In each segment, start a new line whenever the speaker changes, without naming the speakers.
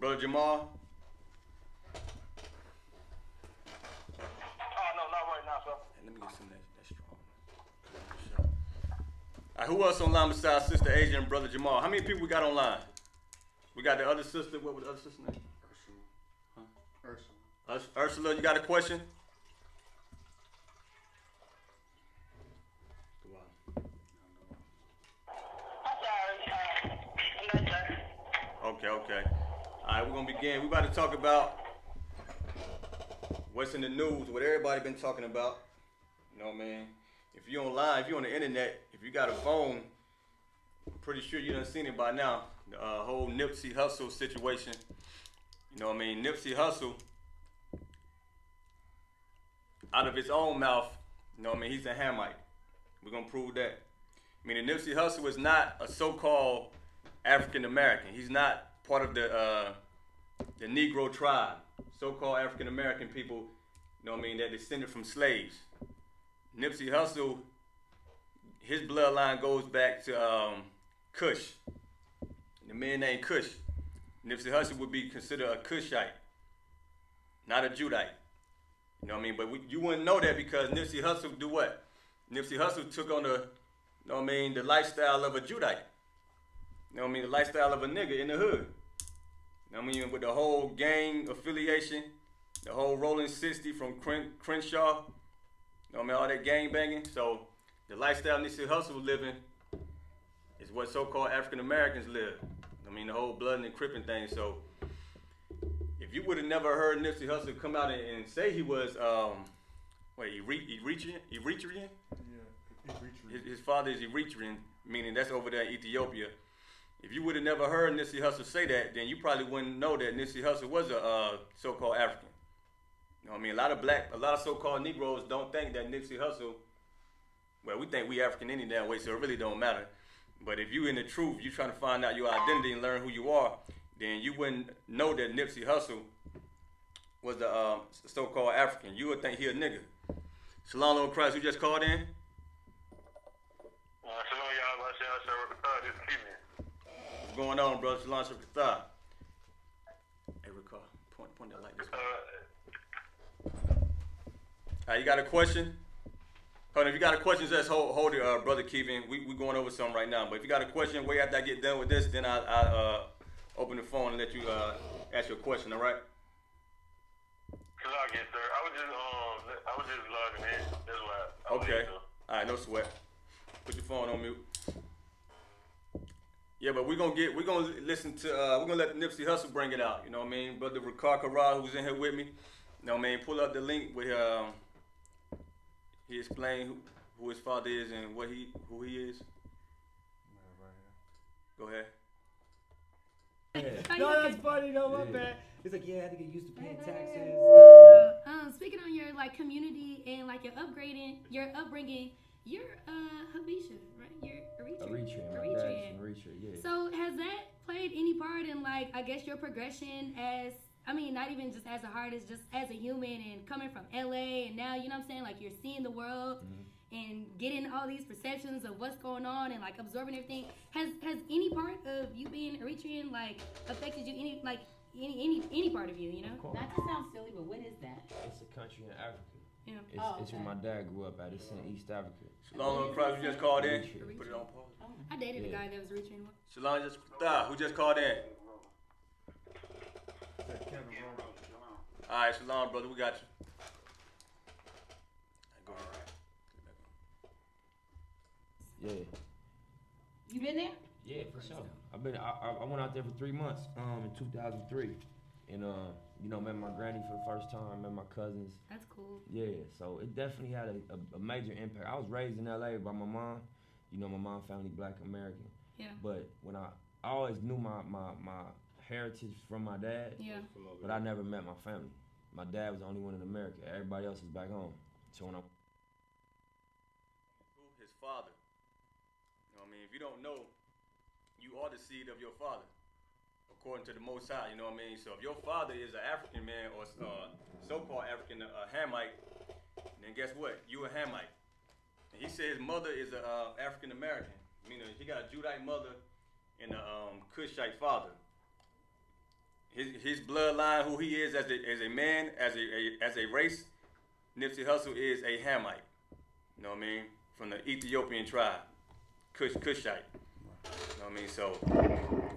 Brother Jamal?
No, not right now, sir.
Hey, let me get some of that strong. All right, who else online besides Sister Asia and Brother Jamal? How many people we got online? We got the other sister. What was the other sister's name? Ursula. Ursula, you got a question? Okay. All right, we're gonna begin. We're about to talk about what's in the news, what everybody been talking about. You know what I mean? If you're online, if you're on the internet, if you got a phone, I'm pretty sure you done seen it by now. The whole Nipsey Hussle situation. You know what I mean? Nipsey Hussle, out of his own mouth, you know what I mean, he's a Hamite. We're gonna prove that. Meaning Nipsey Hussle is not a so-called African American. He's not part of the Negro tribe. So-called African American people, you know what I mean, that descended from slaves. Nipsey Hussle, his bloodline goes back to Kush. The man named Kush. Nipsey Hussle would be considered a Kushite, not a Judite. You know what I mean? But you wouldn't know that because Nipsey Hussle do what? Nipsey Hussle took on the, you know what I mean, the lifestyle of a Judite. You know what I mean? The lifestyle of a nigga in the hood. You know what I mean? With the whole gang affiliation, the whole Rolling 60 from Crenshaw. You know what I mean? All that gang banging. So the lifestyle Nipsey Hussle was living is what so-called African Americans live. I mean, the whole blood and cripping thing. So if you would have never heard Nipsey Hussle come out and say he was, Eritrean?
Yeah, Eritrean.
His father is Eritrean, meaning that's over there in Ethiopia. If you would have never heard Nipsey Hussle say that, then you probably wouldn't know that Nipsey Hussle was a so-called African. You know what I mean? A lot of so-called Negroes don't think that Nipsey Hussle, well, we think we African any damn way, so it really don't matter. But if you in the truth, you trying to find out your identity and learn who you are, then you wouldn't know that Nipsey Hussle was the so-called African. You would think he a nigga. Shalom, Lord Christ, who just called in?
Shalom, y'all. This is Keeman.
What's going on, brother? Shalom, Shabbat. Hey, Rick, point that light this way. You got a question? Hold on, if you got a question, just hold it, Brother Kevin. We going over something right now. But if you got a question, wait after I get done with this, then I'll open the phone and let you ask your question, all right?
Log in, sir. I was just logging in. That's why.
Okay. All right, no sweat. Put your phone on mute. Yeah, but we're gonna listen to we're gonna let Nipsey Hussle bring it out. You know what I mean? Brother Ricard Carrara, who's in here with me. You know what I mean? Pull up the link where he explained who his father is and who he is. Go ahead.
Yeah. No, that's funny though, my bad. It's like, yeah, I had to get used to paying taxes.
Speaking on your community and your upbringing, you're Habesha, right? You're
Eritrean, yeah.
So has that played any part in I guess your progression as, I mean, not even just as an artist, just as a human and coming from LA and now, you know what I'm saying, you're seeing the world and getting all these perceptions of what's going on and absorbing everything. Has any part of you being Eritrean affected you any part of you, you know?
Not to sound silly, but what is that?
It's a country in Africa.
Yeah.
It's where my dad grew up at. It's in East Africa.
Shalom, Christ, who just called in? Put it on pause.
I dated a guy that was Eritrean.
Shalom, who just called in? All right, Shalom, brother, we got you. Go ahead.
Yeah.
You been there?
Yeah, for sure. I went out there for 3 months in 2003, and met my granny for the first time, met my cousins.
That's cool.
Yeah, so it definitely had a major impact. I was raised in LA by my mom. You know, my mom family Black American.
Yeah.
But when I always knew my heritage from my dad.
Yeah.
But I never met my family. My dad was the only one in America. Everybody else is back home. So when
his father. You know what I mean? If you don't know, you are the seed of your father, according to the Most High. You know what I mean? So if your father is an African man or so-called African Hamite, then guess what? You a Hamite. And he said his mother is a African American, meaning he got a Judite mother and a Cushite father. his bloodline, who he is as a man, as a race, Nipsey Hussle is a Hamite. You know what I mean? From the Ethiopian tribe, Cushite. You know what I mean? So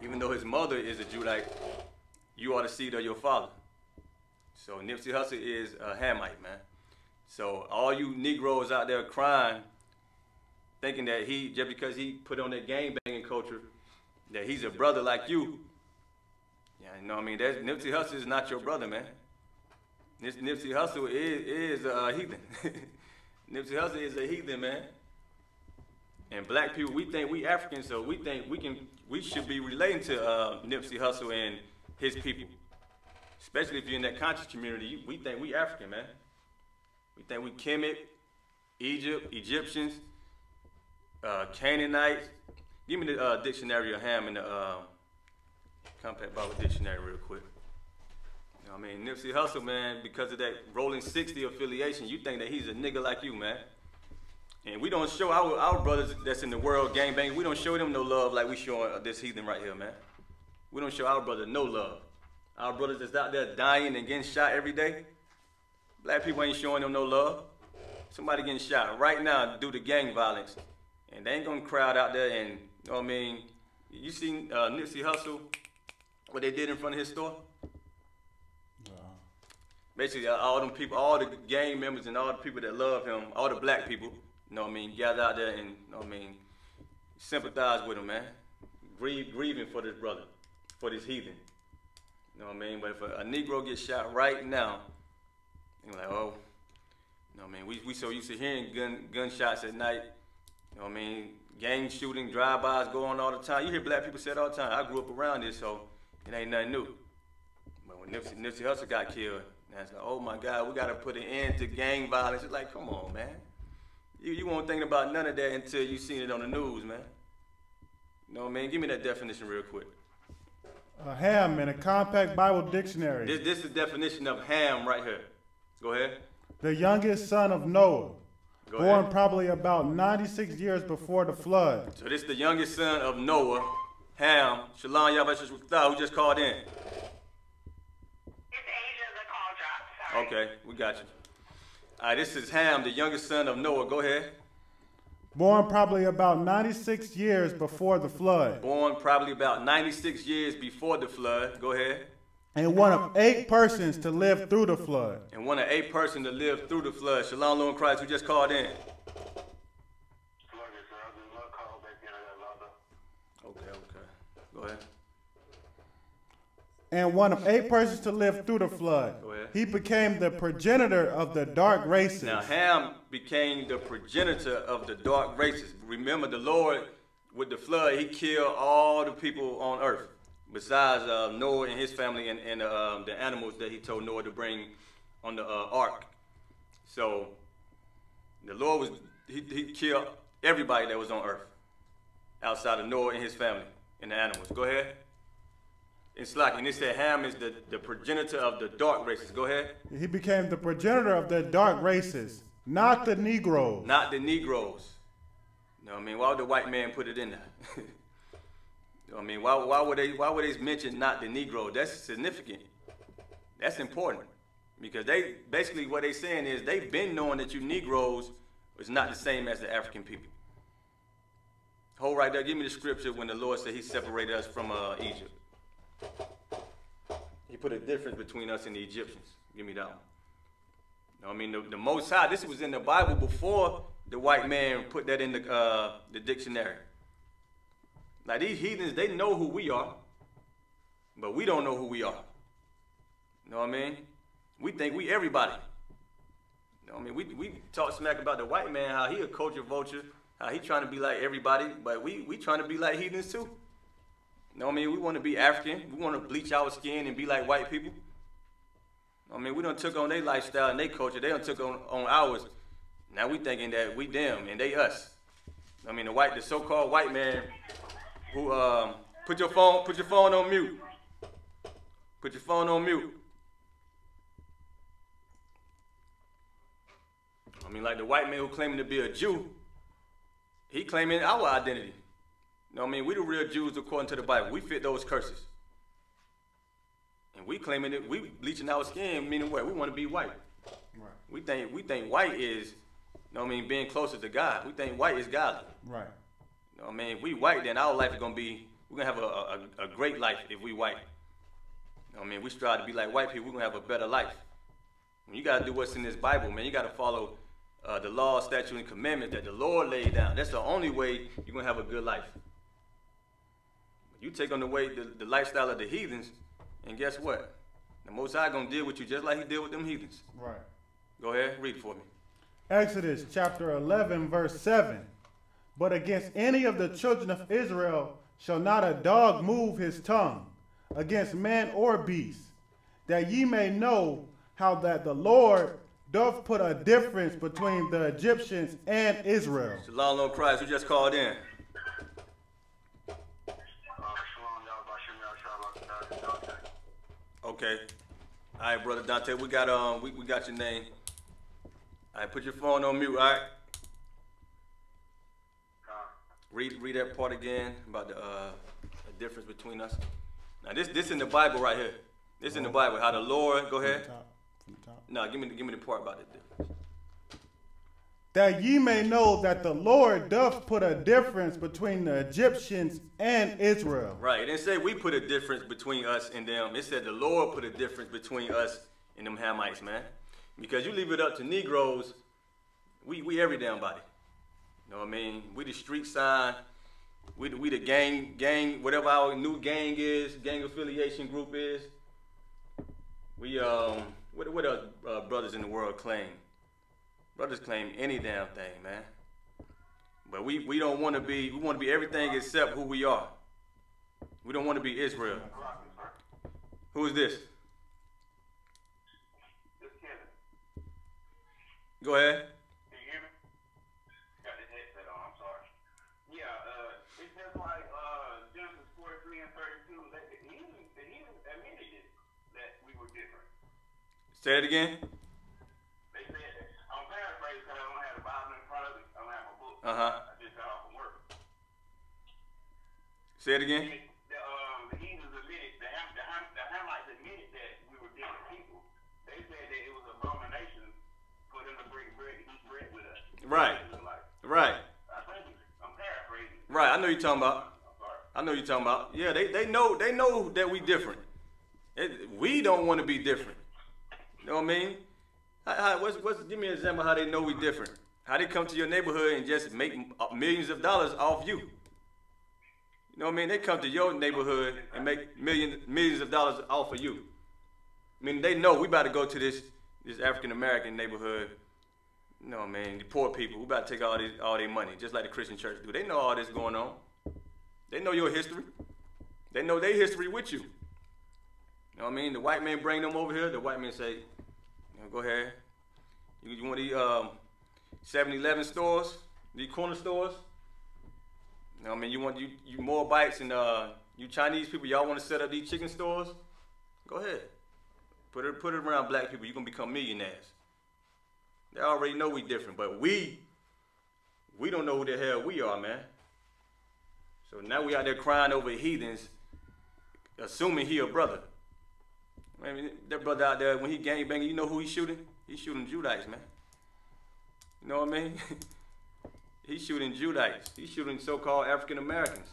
even though his mother is a Judite, you are the seed of your father. So Nipsey Hussle is a Hamite, man. So all you Negroes out there crying, thinking that just because he put on that gang banging culture, that he's a brother like you. Yeah, you know what I mean? Nipsey Hussle is not your brother, man. Nipsey Hussle is a heathen. Nipsey Hussle is a heathen, man. And black people, we think we African, so we think we should be relating to Nipsey Hussle and his people. Especially if you're in that conscious community, we think we African, man. We think we Kemet, Egyptians, Canaanites. Give me the dictionary of Ham in the Compact Bible Dictionary real quick. You know what I mean? Nipsey Hussle, man, because of that Rolling 60 affiliation, you think that he's a nigga like you, man. And we don't show our brothers that's in the world gangbang, we don't show them no love like we showing this heathen right here, man. We don't show our brothers no love. Our brothers that's out there dying and getting shot every day, black people ain't showing them no love. Somebody getting shot right now due to gang violence. And they ain't gonna crowd out there and, you know what I mean? You seen Nipsey Hussle, what they did in front of his store? Basically, all them people, all the gang members and all the people that love him, all the black people, you know what I mean, gather out there and, you know what I mean, sympathize with him, man. Grieving for this brother, for this heathen. You know what I mean? But if a Negro gets shot right now, you're like, oh, you know what I mean? We so used to hearing gunshots at night. You know what I mean? Gang shooting, drive-bys go on all the time. You hear black people say it all the time. I grew up around this, so it ain't nothing new. But when Nipsey Hussle got killed, now it's like, oh my God, we gotta put an end to gang violence. It's like, come on, man. You won't think about none of that until you seen it on the news, man. You know what I mean? Give me that definition real quick.
Ham in a Compact Bible Dictionary.
This is the definition of ham right here. Go ahead.
The youngest son of Noah.
Go
born
ahead.
Probably about 96 years before the flood.
So this is the youngest son of Noah, Ham, SHALAM, who just called in.
It's Asia, the call dropped. Sorry.
Okay, we got you. All right, this is Ham, the youngest son of Noah. Go ahead.
Born probably about 96 years before the flood.
Born probably about 96 years before the flood. Go ahead.
And one of 8 persons to live through the flood.
And one of 8 persons to live through the flood. SHALAM, Lord Christ, who just called in. Okay. Go ahead.
And one of 8 persons to live through the flood.
Go ahead.
He became the progenitor of the dark races.
Now, Ham became the progenitor of the dark races. Remember, the Lord, with the flood, he killed all the people on earth, besides Noah and his family and the animals that he told Noah to bring on the ark. So, the Lord he killed everybody that was on earth, outside of Noah and his family and the animals. Go ahead. It's like, and it said Ham is the progenitor of the dark races. Go ahead.
He became the progenitor of the dark races, not the Negroes.
Not the Negroes. You know what I mean? Why would the white man put it in there? You know what I mean? Why would they mention not the Negro? That's significant. That's important. Because they basically what they saying is they've been knowing that you Negroes is not the same as the African people. Hold right there. Give me the scripture when the Lord said he separated us from Egypt. He put a difference between us and the Egyptians. Give me that one. You know what I mean? The Most High, this was in the Bible before the white man put that in the dictionary. Like these heathens, they know who we are, but we don't know who we are. You know what I mean? We think we everybody. You know what I mean? We talk smack about the white man, how he a culture vulture, how he trying to be like everybody, but we trying to be like heathens too. You know what I mean? We want to be African. We want to bleach our skin and be like white people. I mean, we done took on their lifestyle and their culture. They done took on ours. Now we thinking that we them and they us. I mean, the so-called white man who put your phone on mute. Put your phone on mute. I mean, like the white man who claiming to be a Jew, he claiming our identity. You know what I mean? We the real Jews according to the Bible. We fit those curses. And we claiming it, we bleaching our skin, meaning what? We want to be white.
Right.
We think white is, you know what I mean, being closer to God. We think white is godly.
Right.
You know what I mean? If we white, then our life is going to be, we're going to have a great life if we white. You know what I mean? We strive to be like white people, we're going to have a better life. You got to do what's in this Bible, man. You got to follow the law, statute, and commandments that the Lord laid down. That's the only way you're going to have a good life. You take on the lifestyle of the heathens, and guess what? The Most High going to deal with you just like he did with them heathens.
Right.
Go ahead, read it for me.
Exodus chapter 11, verse 7. But against any of the children of Israel shall not a dog move his tongue against man or beast, that ye may know how that the Lord doth put a difference between the Egyptians and Israel.
Shalom, Lord Christ, who just called in? Okay. All right, brother Dante, we got we got your name. All right, put your phone on mute, all right? Read that part again about the difference between us. Now this in the Bible right here. This in the Bible. How the Lord, go ahead.
From the top.
No, give me the part about it.
That ye may know that the Lord doth put a difference between the Egyptians and Israel.
Right. It didn't say we put a difference between us and them. It said the Lord put a difference between us and them Hamites, man. Because you leave it up to Negroes, we every damn body. You know what I mean? We the street sign. We the gang, whatever our new gang is, gang affiliation group is. We what else brothers in the world claim? Brothers claim any damn thing, man. But we don't want to be. We want to be everything except who we are. We don't want to be Israel. Who is this?
This Kevin.
Go ahead.
Can you hear me? Got this headset on. I'm sorry. Yeah. It's just like Genesis 43 and 32. That the heathens admitted it, that we were different.
Say it again.
They said that. I'm paraphrasing because I don't have the Bible in front of me. I don't have my book.
Uh-huh.
I just got off from work.
Say it again.
The heathens admitted, the Hamites admitted that we were different people. They said that it was an abomination for them to eat bread with us.
Right. Right.
I think I'm paraphrasing.
Right. I know you're talking about.
I'm sorry.
I know you're talking about. Yeah, they know that we different. We don't want to be different. You know what I mean? Give me an example how they know we different. How they come to your neighborhood and just make millions of dollars off you. You know what I mean? They come to your neighborhood and make millions of dollars off of you. I mean, they know we about to go to this African American neighborhood. You know what I mean? The poor people. We about to take all their money, just like the Christian church do. They know all this going on. They know your history. They know their history with you. You know what I mean? The white man bring them over here. The white man say, go ahead. You want these 7-Eleven stores, these corner stores? You know what I mean? You want you Moabites and you Chinese people, y'all want to set up these chicken stores? Go ahead. Put it around black people. You're going to become millionaires. They already know we different, but we don't know who the hell we are, man. So now we out there crying over heathens, assuming he a brother. I mean, that brother out there, when he gang banging, you know who he's shooting? He's shooting Judites, man. You know what I mean? He's shooting Judites. He's shooting so-called African Americans.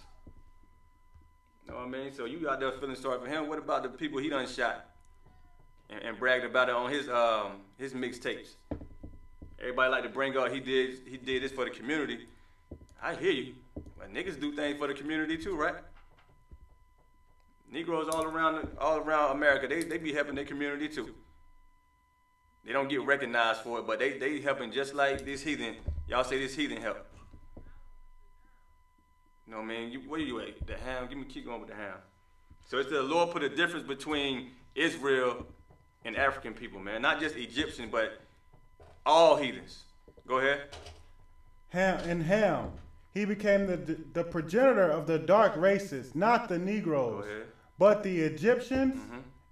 You know what I mean? So you out there feeling sorry for him. What about the people he done shot and bragged about it on his mixtapes? Everybody like to bring up he did this for the community. I hear you. But niggas do things for the community too, right? Negroes all around America, they be helping their community too. They don't get recognized for it, but they helping just like this heathen. Y'all say this heathen help. You know what I mean? Where you at? The ham? Keep going with the ham. So it's the Lord put a difference between Israel and African people, man. Not just Egyptian, but all heathens. Go ahead.
Ham. He became the progenitor of the dark races, not the Negroes,
Go ahead.
but the Egyptians,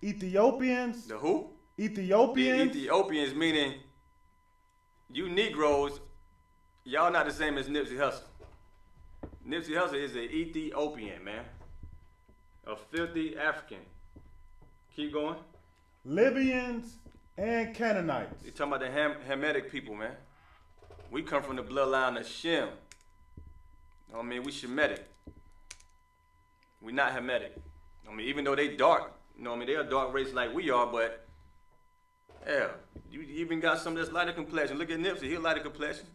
Ethiopians.
The who?
Ethiopians.
The Ethiopians, meaning you Negroes, y'all not the same as Nipsey Hussle. Nipsey Hussle is an Ethiopian, man. A filthy African. Keep going.
Libyans and Canaanites.
They talking about the Hamitic people, man. We come from the bloodline of Shem. You know what I mean? We Shemitic. We not Hamitic. I mean, even though they dark, you know what I mean? They a dark race like we are, but hell, you even got some that's lighter complexion. Look at Nipsey, he a lighter complexion.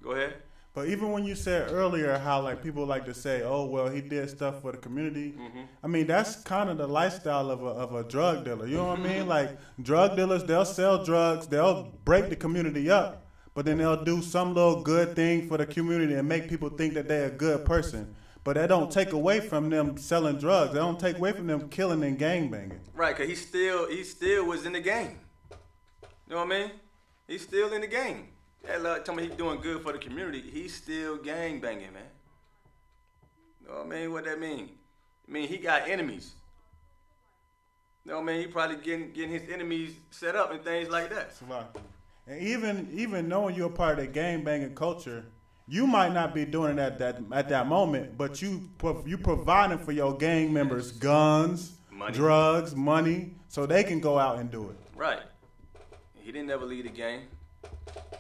Go ahead.
But even when you said earlier how like people like to say, oh well, he did stuff for the community. I mean, that's kind of the lifestyle of a drug dealer. You know what I mean? Like drug dealers, they'll sell drugs, they'll break the community up, but then they'll do some little good thing for the community and make people think that they're a good person. But that don't take away from them selling drugs. That don't take away from them killing and gangbanging.
Right, cause he still was in the game. You know what I mean? He's still in the game. Tell me he's doing good for the community. He's still gang banging, man. You know what I mean? What that mean? I mean, he got enemies. You know what I mean? He probably getting his enemies set up and things like that.
And even knowing you're a part of the gang banging culture, you might not be doing it at that moment, but you providing for your gang members guns, drugs, money, so they can go out and do it.
Right. He didn't ever lead the game.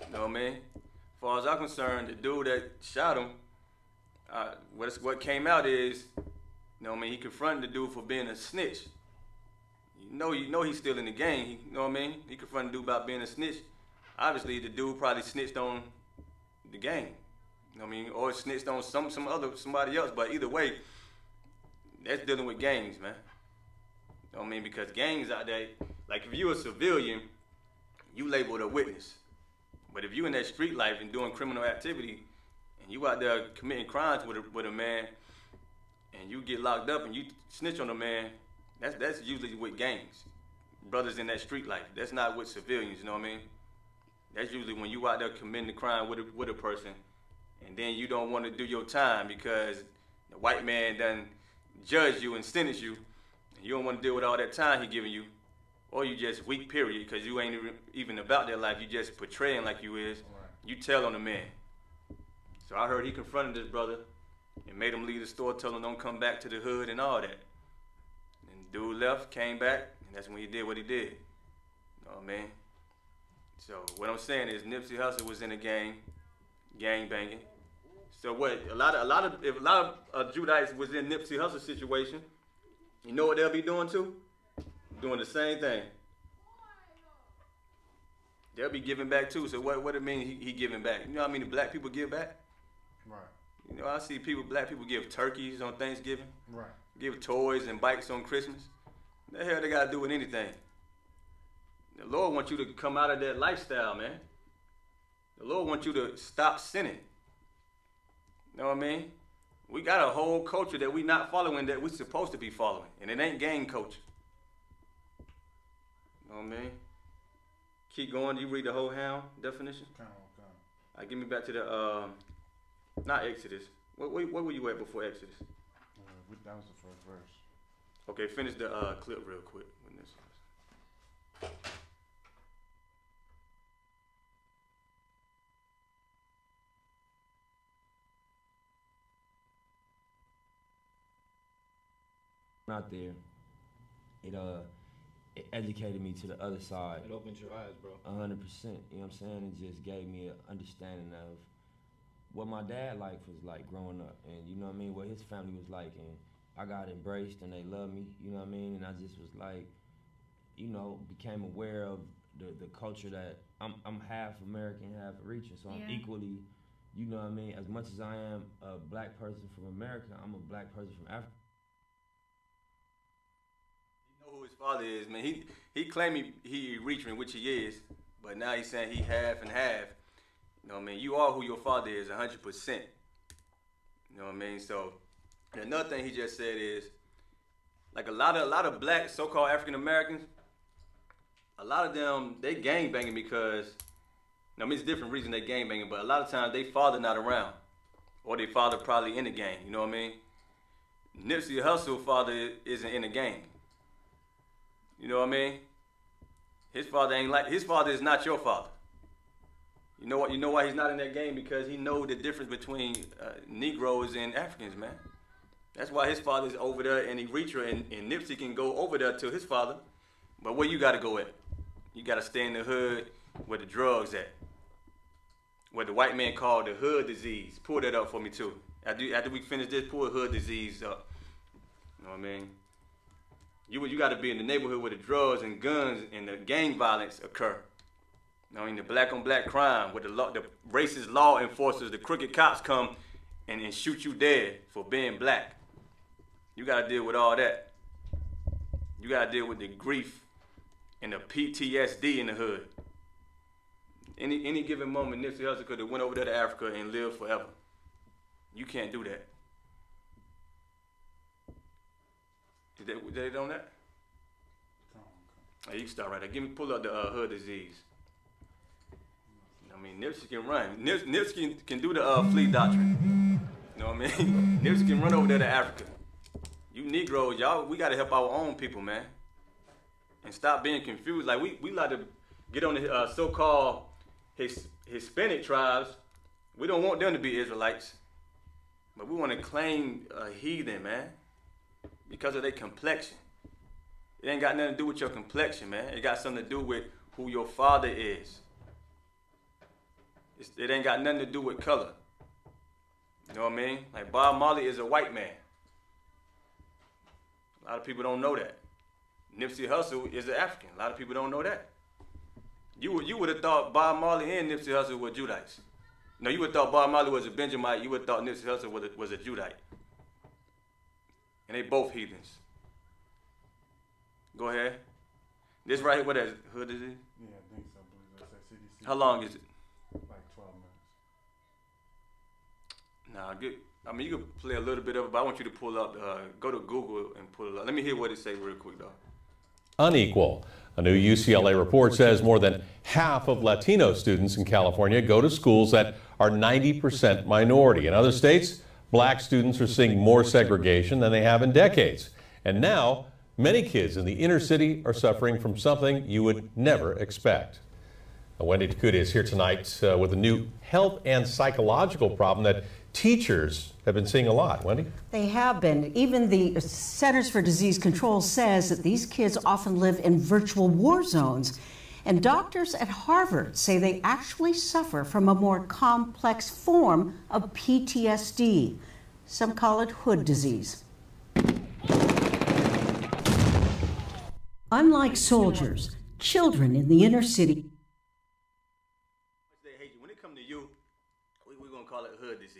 You know what I mean? As far as I'm concerned, the dude that shot him, what came out is, you know what I mean, he confronted the dude for being a snitch. You know he's still in the game. You know what I mean? He confronted the dude about being a snitch. Obviously, the dude probably snitched on the gang. You know what I mean? Or snitched on somebody else. But either way, that's dealing with gangs, man. You know what I mean? Because gangs out there, like if you're a civilian, you labeled a witness. But if you in that street life and doing criminal activity, and you out there committing crimes with a man, and you get locked up and you snitch on a man, that's usually with gangs, brothers in that street life. That's not with civilians. You know what I mean? That's usually when you out there committing the crime with a person, and then you don't want to do your time because the white man done judge you and sentence you, and you don't want to deal with all that time he giving you. Or you just weak, period, because you ain't even about that life. You just portraying like you is. Right. You tell on the man. So I heard he confronted this brother and made him leave the store, told him don't come back to the hood and all that. And dude left, came back, and that's when he did what he did. You know what I mean? So what I'm saying is Nipsey Hussle was in the gang banging. So what? If a lot of Judites was in Nipsey Hussle's situation, you know what they'll be doing too? Doing the same thing. They'll be giving back too. So what it mean he giving back? You know what I mean? The black people give back.
Right.
You know I see black people give turkeys on Thanksgiving.
Right.
Give toys and bikes on Christmas. What the hell they got to do with anything? The Lord wants you to come out of that lifestyle, man. The Lord wants you to stop sinning. You know what I mean? We got a whole culture that we not following that we supposed to be following, and it ain't gang culture. You know what I mean? Keep going. You read the whole hound definition?
Come.
All right, give me back to the, not Exodus. What were you at before Exodus?
That was the first verse.
Okay, finish the clip real quick. When this was.
Out there, it educated me to the other side.
It opened your eyes, bro.
100%. You know what I'm saying? It just gave me an understanding of what my dad life was like growing up, and you know what I mean, what his family was like, and I got embraced and they loved me. You know what I mean? And I just was like, you know, became aware of the culture that I'm half American, half Eritrean, so I'm equally, you know what I mean. As much as I am a black person from America, I'm a black person from Africa.
Who his father is, man. He claimed he Eritrean, which he is, but now he's saying he half and half. You know what I mean? You are who your father is, 100%. You know what I mean? So, and another thing he just said is, like a lot of black so-called African Americans, a lot of them they gang banging because, I mean, it's different reason they gang banging, but a lot of times they father not around, or their father probably in the gang. You know what I mean? Nipsey Hussle father isn't in the gang. You know what I mean? His father is not your father. You know what? You know why he's not in that game? Because he knows the difference between Negroes and Africans, man. That's why his father's over there in Eritrea, and Nipsey can go over there to his father. But where you got to go at? You got to stay in the hood where the drugs at. What the white man called the hood disease. Pull that up for me too. After we finish this, pull hood disease up. You know what I mean? You got to be in the neighborhood where the drugs and guns and the gang violence occur. You know what I mean? The black on black crime, where the racist law enforcers, the crooked cops come and shoot you dead for being black. You got to deal with all that. You got to deal with the grief and the PTSD in the hood. Any given moment, Nipsey Hussle could have went over there to Africa and lived forever. You can't do that. Did they on that? Hey, you can start right there. Pull up the hood disease. I mean, Nipsey can run. Nipsey can do the flea doctrine. You know what I mean? Nipsey can run over there to Africa. You Negroes, y'all, we got to help our own people, man. And stop being confused. Like, we like to get on the so-called Hispanic tribes. We don't want them to be Israelites. But we want to claim a heathen, man. Because of their complexion. It ain't got nothing to do with your complexion, man. It got something to do with who your father is. It ain't got nothing to do with color. You know what I mean? Like Bob Marley is a white man. A lot of people don't know that. Nipsey Hussle is an African. A lot of people don't know that. You would have thought Bob Marley and Nipsey Hussle were Judites. No, you would have thought Bob Marley was a Benjamite. You would have thought Nipsey Hussle was a Judite. And they both heathens. Go ahead. This right here, what is it? Hood disease?
Yeah, I think so. I believe that's at CDC.
How long is it?
Like 12 minutes.
Nah, I mean, you can play a little bit of it, but I want you to pull up, go to Google and pull it up. Let me hear what it say real quick, though.
Unequal. A new UCLA report says more than half of Latino students in California go to schools that are 90% minority. In other states, black students are seeing more segregation than they have in decades. And now, many kids in the inner city are suffering from something you would never expect. Wendy Takuda is here tonight with a new health and psychological problem that teachers have been seeing a lot. Wendy?
They have been. Even the Centers for Disease Control says that these kids often live in virtual war zones. And doctors at Harvard say they actually suffer from a more complex form of PTSD. Some call it hood disease. Unlike soldiers, children in the inner city.
They hate you. When it comes to you, we're going to call it hood disease.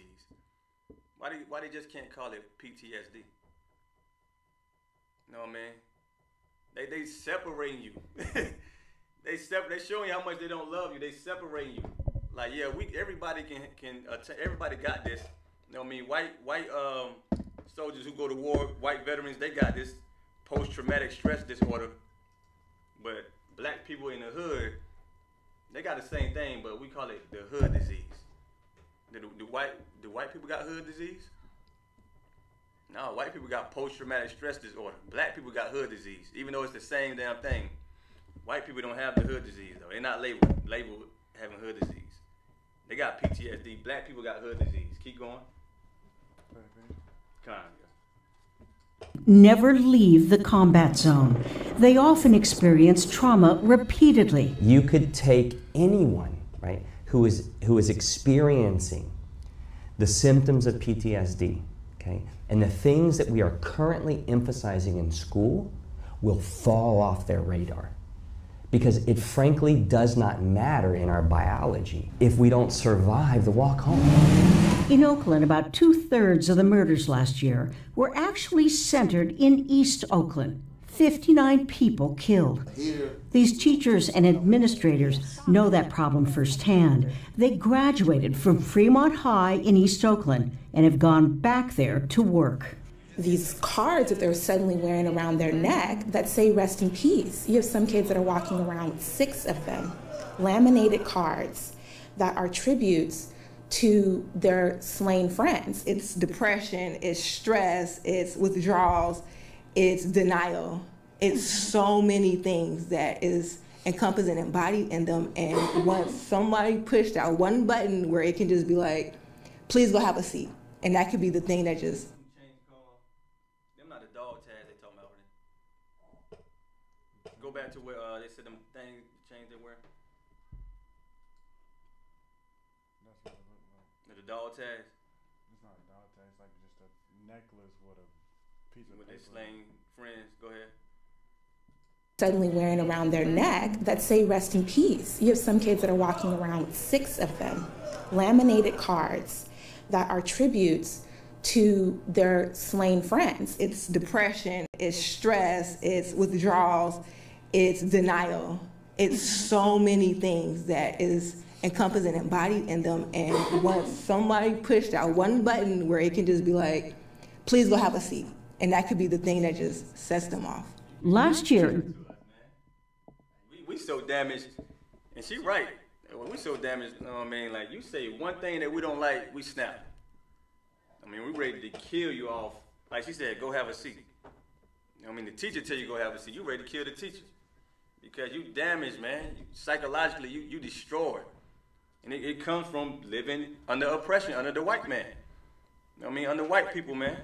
Why they just can't call it PTSD? You know what I mean? They separating you. They showing you how much they don't love you. They separating you. Like, yeah, everybody everybody got this. You know what I mean? White soldiers who go to war, white veterans, they got this post-traumatic stress disorder. But black people in the hood, they got the same thing, but we call it the hood disease. Do white people got hood disease? No, white people got post-traumatic stress disorder. Black people got hood disease, even though it's the same damn thing. White people don't have the hood disease though. They're not labeled having hood disease. They got PTSD. Black people got hood disease. Keep going. Come on.
Never leave the combat zone. They often experience trauma repeatedly.
You could take anyone, right, who is experiencing the symptoms of PTSD, okay, and the things that we are currently emphasizing in school will fall off their radar. Because it frankly does not matter in our biology if we don't survive the walk home.
In Oakland, about 2/3 of the murders last year were actually centered in East Oakland. 59 people killed. These teachers and administrators know that problem firsthand. They graduated from Fremont High in East Oakland and have gone back there to work.
These cards that they're suddenly wearing around their neck that say rest in peace. You have some kids that are walking around with 6 of them, laminated cards that are tributes to their slain friends.
It's depression, it's stress, it's withdrawals, it's denial. It's so many things that is encompassed and embodied in them. And once somebody pushed that one button where it can just be like, please go have a seat. And that could be the thing that just
back to where they said them things changed their wear?
That's what it looked like.
The dog tags?
It's not a dog tag. It's like just a necklace with a piece of
With
paper.
their slang friends. Go ahead.
Suddenly wearing around their neck that say rest in peace. You have some kids that are walking around with 6 of them, laminated cards that are tributes to their slain friends.
It's depression, it's stress, it's withdrawals, it's denial. It's so many things that is encompassed and embodied in them. And once somebody pushed that one button where it can just be like, please go have a seat. And that could be the thing that just sets them off.
Last year,
We so damaged, and she right. We so damaged, you know what I mean? Like, you say one thing that we don't like, we snap. I mean, we ready to kill you off. Like she said, go have a seat. You know what I mean? The teacher tell you go have a seat. You ready to kill the teacher. Because you damaged, man. Psychologically, you destroyed. And it comes from living under oppression, under the white man. You know what I mean? Under white people, man.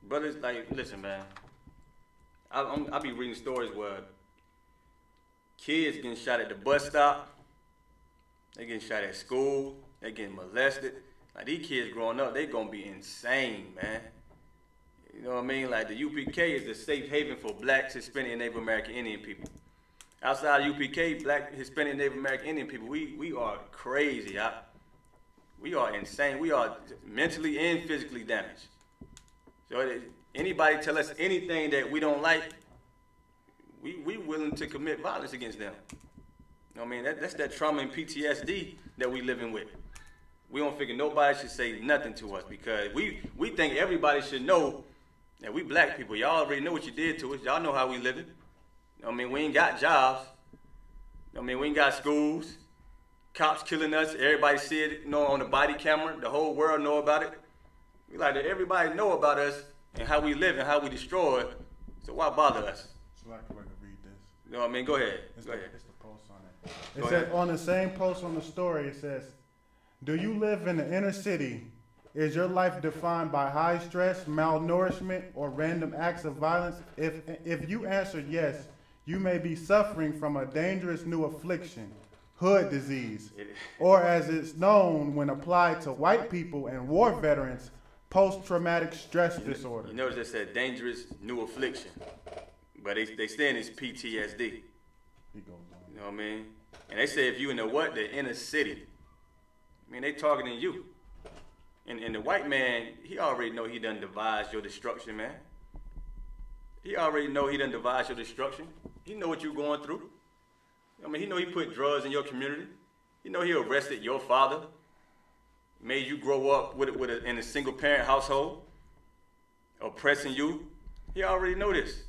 Brothers, like, listen, man. I be reading stories where kids getting shot at the bus stop. They getting shot at school. They getting molested. Like, these kids growing up, they gonna be insane, man. You know what I mean? Like, the UPK is a safe haven for blacks, Hispanic, and Native American Indian people. Outside of UPK, black, Hispanic, Native American Indian people, we are crazy. We are insane. We are mentally and physically damaged. So anybody tell us anything that we don't like, we willing to commit violence against them. You know what I mean? That's that trauma and PTSD that we living with. We don't figure nobody should say nothing to us because we think everybody should know that we black people. Y'all already know what you did to us. Y'all know how we living. You know what I mean? We ain't got jobs. You know what I mean? We ain't got schools. Cops killing us. Everybody see it, you know, on the body camera. The whole world know about it. We like that everybody know about us and how we live and how we destroy it. So why bother us?
So I can read this.
You know what I mean? Go ahead. Go ahead.
It's the post on it. It says on the same post on the story, it says, do you live in the inner city? Is your life defined by high stress, malnourishment, or random acts of violence? If you answered yes, you may be suffering from a dangerous new affliction, hood disease, or as it's known when applied to white people and war veterans, post-traumatic stress disorder.
You notice it said dangerous new affliction, but they saying it's PTSD. You know what I mean? And they say if you in the inner city. I mean, they targeting you. And the white man, he already know he done devised your destruction, man. He already know he done devised your destruction. He know what you going through. I mean, he know he put drugs in your community. He know he arrested your father. Made you grow up in a single parent household. Oppressing you. He already know this.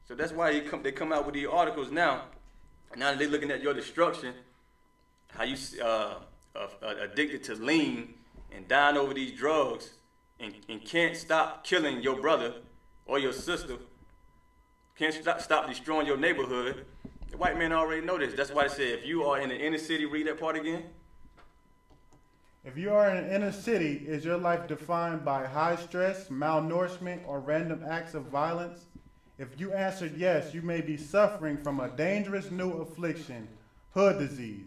So that's why they come out with these articles now. Now that they looking at your destruction, how you addicted to lean and dying over these drugs and can't stop killing your brother or your sister, can't stop destroying your neighborhood. The white man already know this. That's why they say if you are in the inner city, read that part again.
If you are in the inner city, is your life defined by high stress, malnourishment, or random acts of violence? If you answered yes, you may be suffering from a dangerous new affliction, hood disease.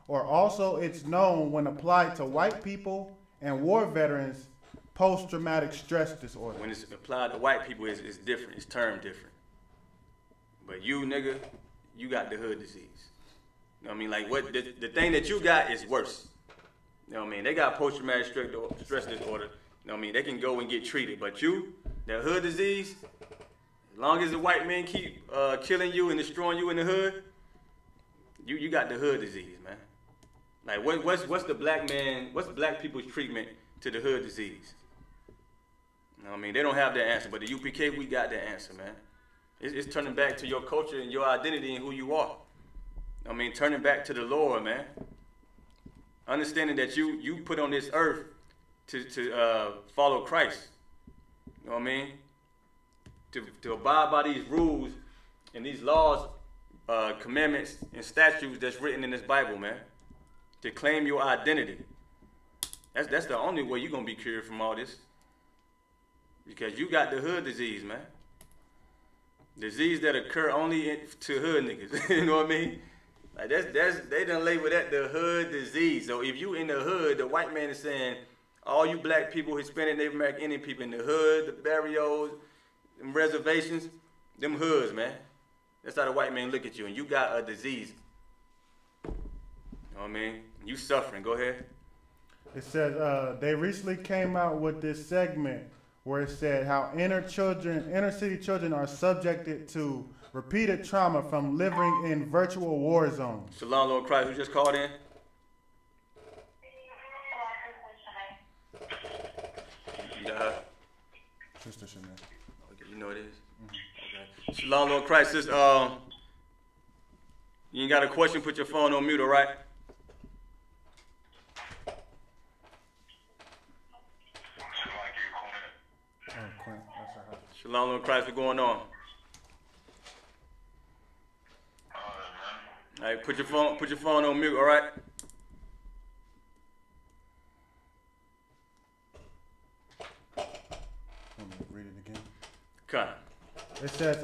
Or also it's known when applied to white people and war veterans, post-traumatic stress disorder.
When it's applied to white people, it's different. It's termed different. But you, nigga, you got the hood disease. You know what I mean? Like, what the thing that you got is worse. You know what I mean? They got post-traumatic stress disorder. You know what I mean? They can go and get treated. But you, that hood disease, as long as the white men keep killing you and destroying you in the hood, you got the hood disease, man. Like, what's the what's black people's treatment to the hood disease? You know what I mean? They don't have that answer, but the UPK, we got that answer, man. It's turning back to your culture and your identity and who you are. I mean, turning back to the Lord, man. Understanding that you put on this earth to follow Christ. You know what I mean? To abide by these rules and these laws, commandments, and statutes that's written in this Bible, man. To claim your identity. That's the only way you're going to be cured from all this. Because you got the hood disease, man. Disease that occur only to hood niggas. You know what I mean? Like they done label that the hood disease. So if you in the hood, the white man is saying, all you black people, Hispanic, Native American, Indian people in the hood, the barrios, them reservations, them hoods, man. That's how the white man look at you, and you got a disease. You know what I mean? You suffering. Go ahead.
It says they recently came out with this segment where it said how inner city children are subjected to repeated trauma from living in virtual war zones.
Shalom, Lord Christ, who just called in? Yeah.
Sister Chanel.
Okay, you know it is. Mm-hmm. Okay. Shalom, Lord Christ, sis. You ain't got a question? Put your phone on mute, all right? Shalom, Lord Christ, what's going on? All right, put your phone on mute, all right?
Let me read it again.
Come.
It says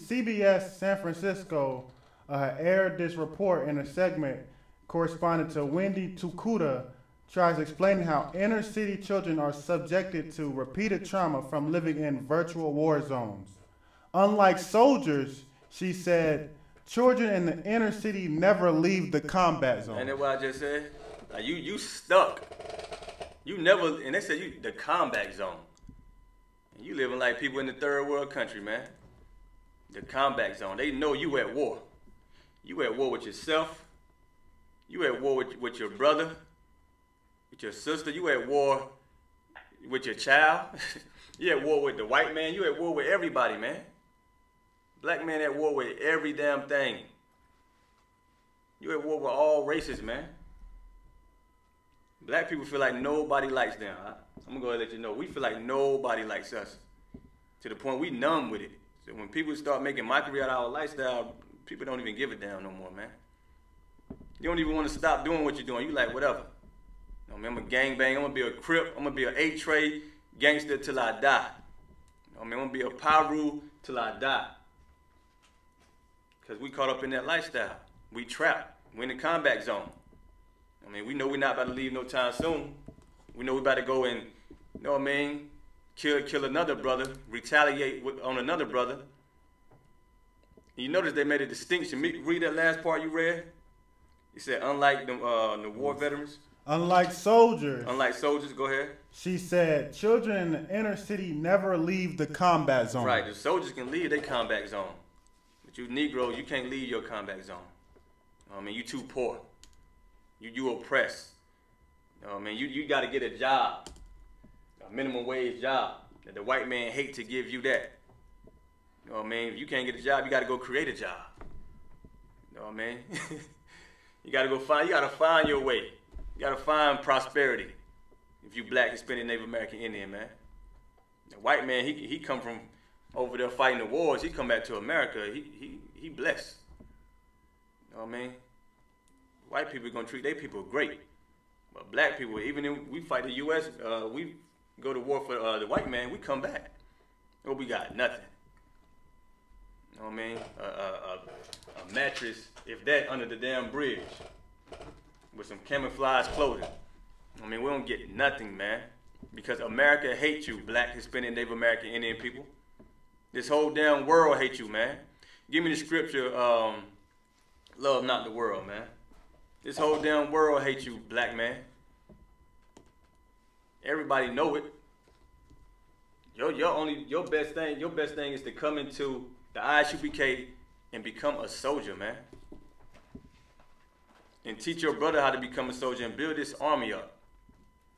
CBS San Francisco aired this report in a segment corresponding to Wendy Tukuda tries explaining how inner city children are subjected to repeated trauma from living in virtual war zones. Unlike soldiers, she said, children in the inner city never leave the combat zone.
Ain't that what I just said? Like you stuck. You never, and they said you the combat zone. And you living like people in the third world country, man. The combat zone. They know you at war. You at war with yourself. You at war with your brother. With your sister, you at war with your child. You at war with the white man. You at war with everybody, man. Black man at war with every damn thing. You at war with all races, man. Black people feel like nobody likes them. I'm gonna go ahead and let you know. We feel like nobody likes us. To the point we numb with it. So when people start making mockery out of our lifestyle, people don't even give a damn no more, man. You don't even want to stop doing what you're doing. You like, whatever. You know, I'm a gangbang. I'm going to be a Crip. I'm going to be an 8-tray gangster till I die. You know, I'm going to be a Paru till I die. Because we caught up in that lifestyle. We trapped. We're in the combat zone. I mean, we know we're not about to leave no time soon. We know we're about to go and, you know what I mean, kill another brother, retaliate on another brother. And you notice they made a distinction. Read that last part you read. It said, unlike the war veterans.
Unlike soldiers.
Unlike soldiers, go ahead.
She said, children in the inner city never leave the combat zone.
Right, the soldiers can leave their combat zone. But you Negroes, you can't leave your combat zone. I mean, you too poor. You oppressed. I mean, you got to get a job. A minimum wage job. The white man hate to give you that. You know what I mean? If you can't get a job, you got to go create a job. You know what I mean? You got to find your way. You got to find prosperity. If you black, Hispanic, Native American, Indian, man. The white man, he come from over there fighting the wars. He come back to America. He blessed. You know what I mean? White people going to treat their people great. But black people, even if we fight the U.S., we go to war for the white man, we come back. Oh, we got nothing. You know what I mean? A mattress, if that, under the damn bridge. With some camouflage clothing. I mean, we don't get nothing, man. Because America hates you, black, Hispanic, Native American, Indian people. This whole damn world hates you, man. Give me the scripture, love not the world, man. This whole damn world hates you, black man. Everybody know it. Your best thing is to come into the I.S.U.P.K and become a soldier, man. And teach your brother how to become a soldier and build this army up.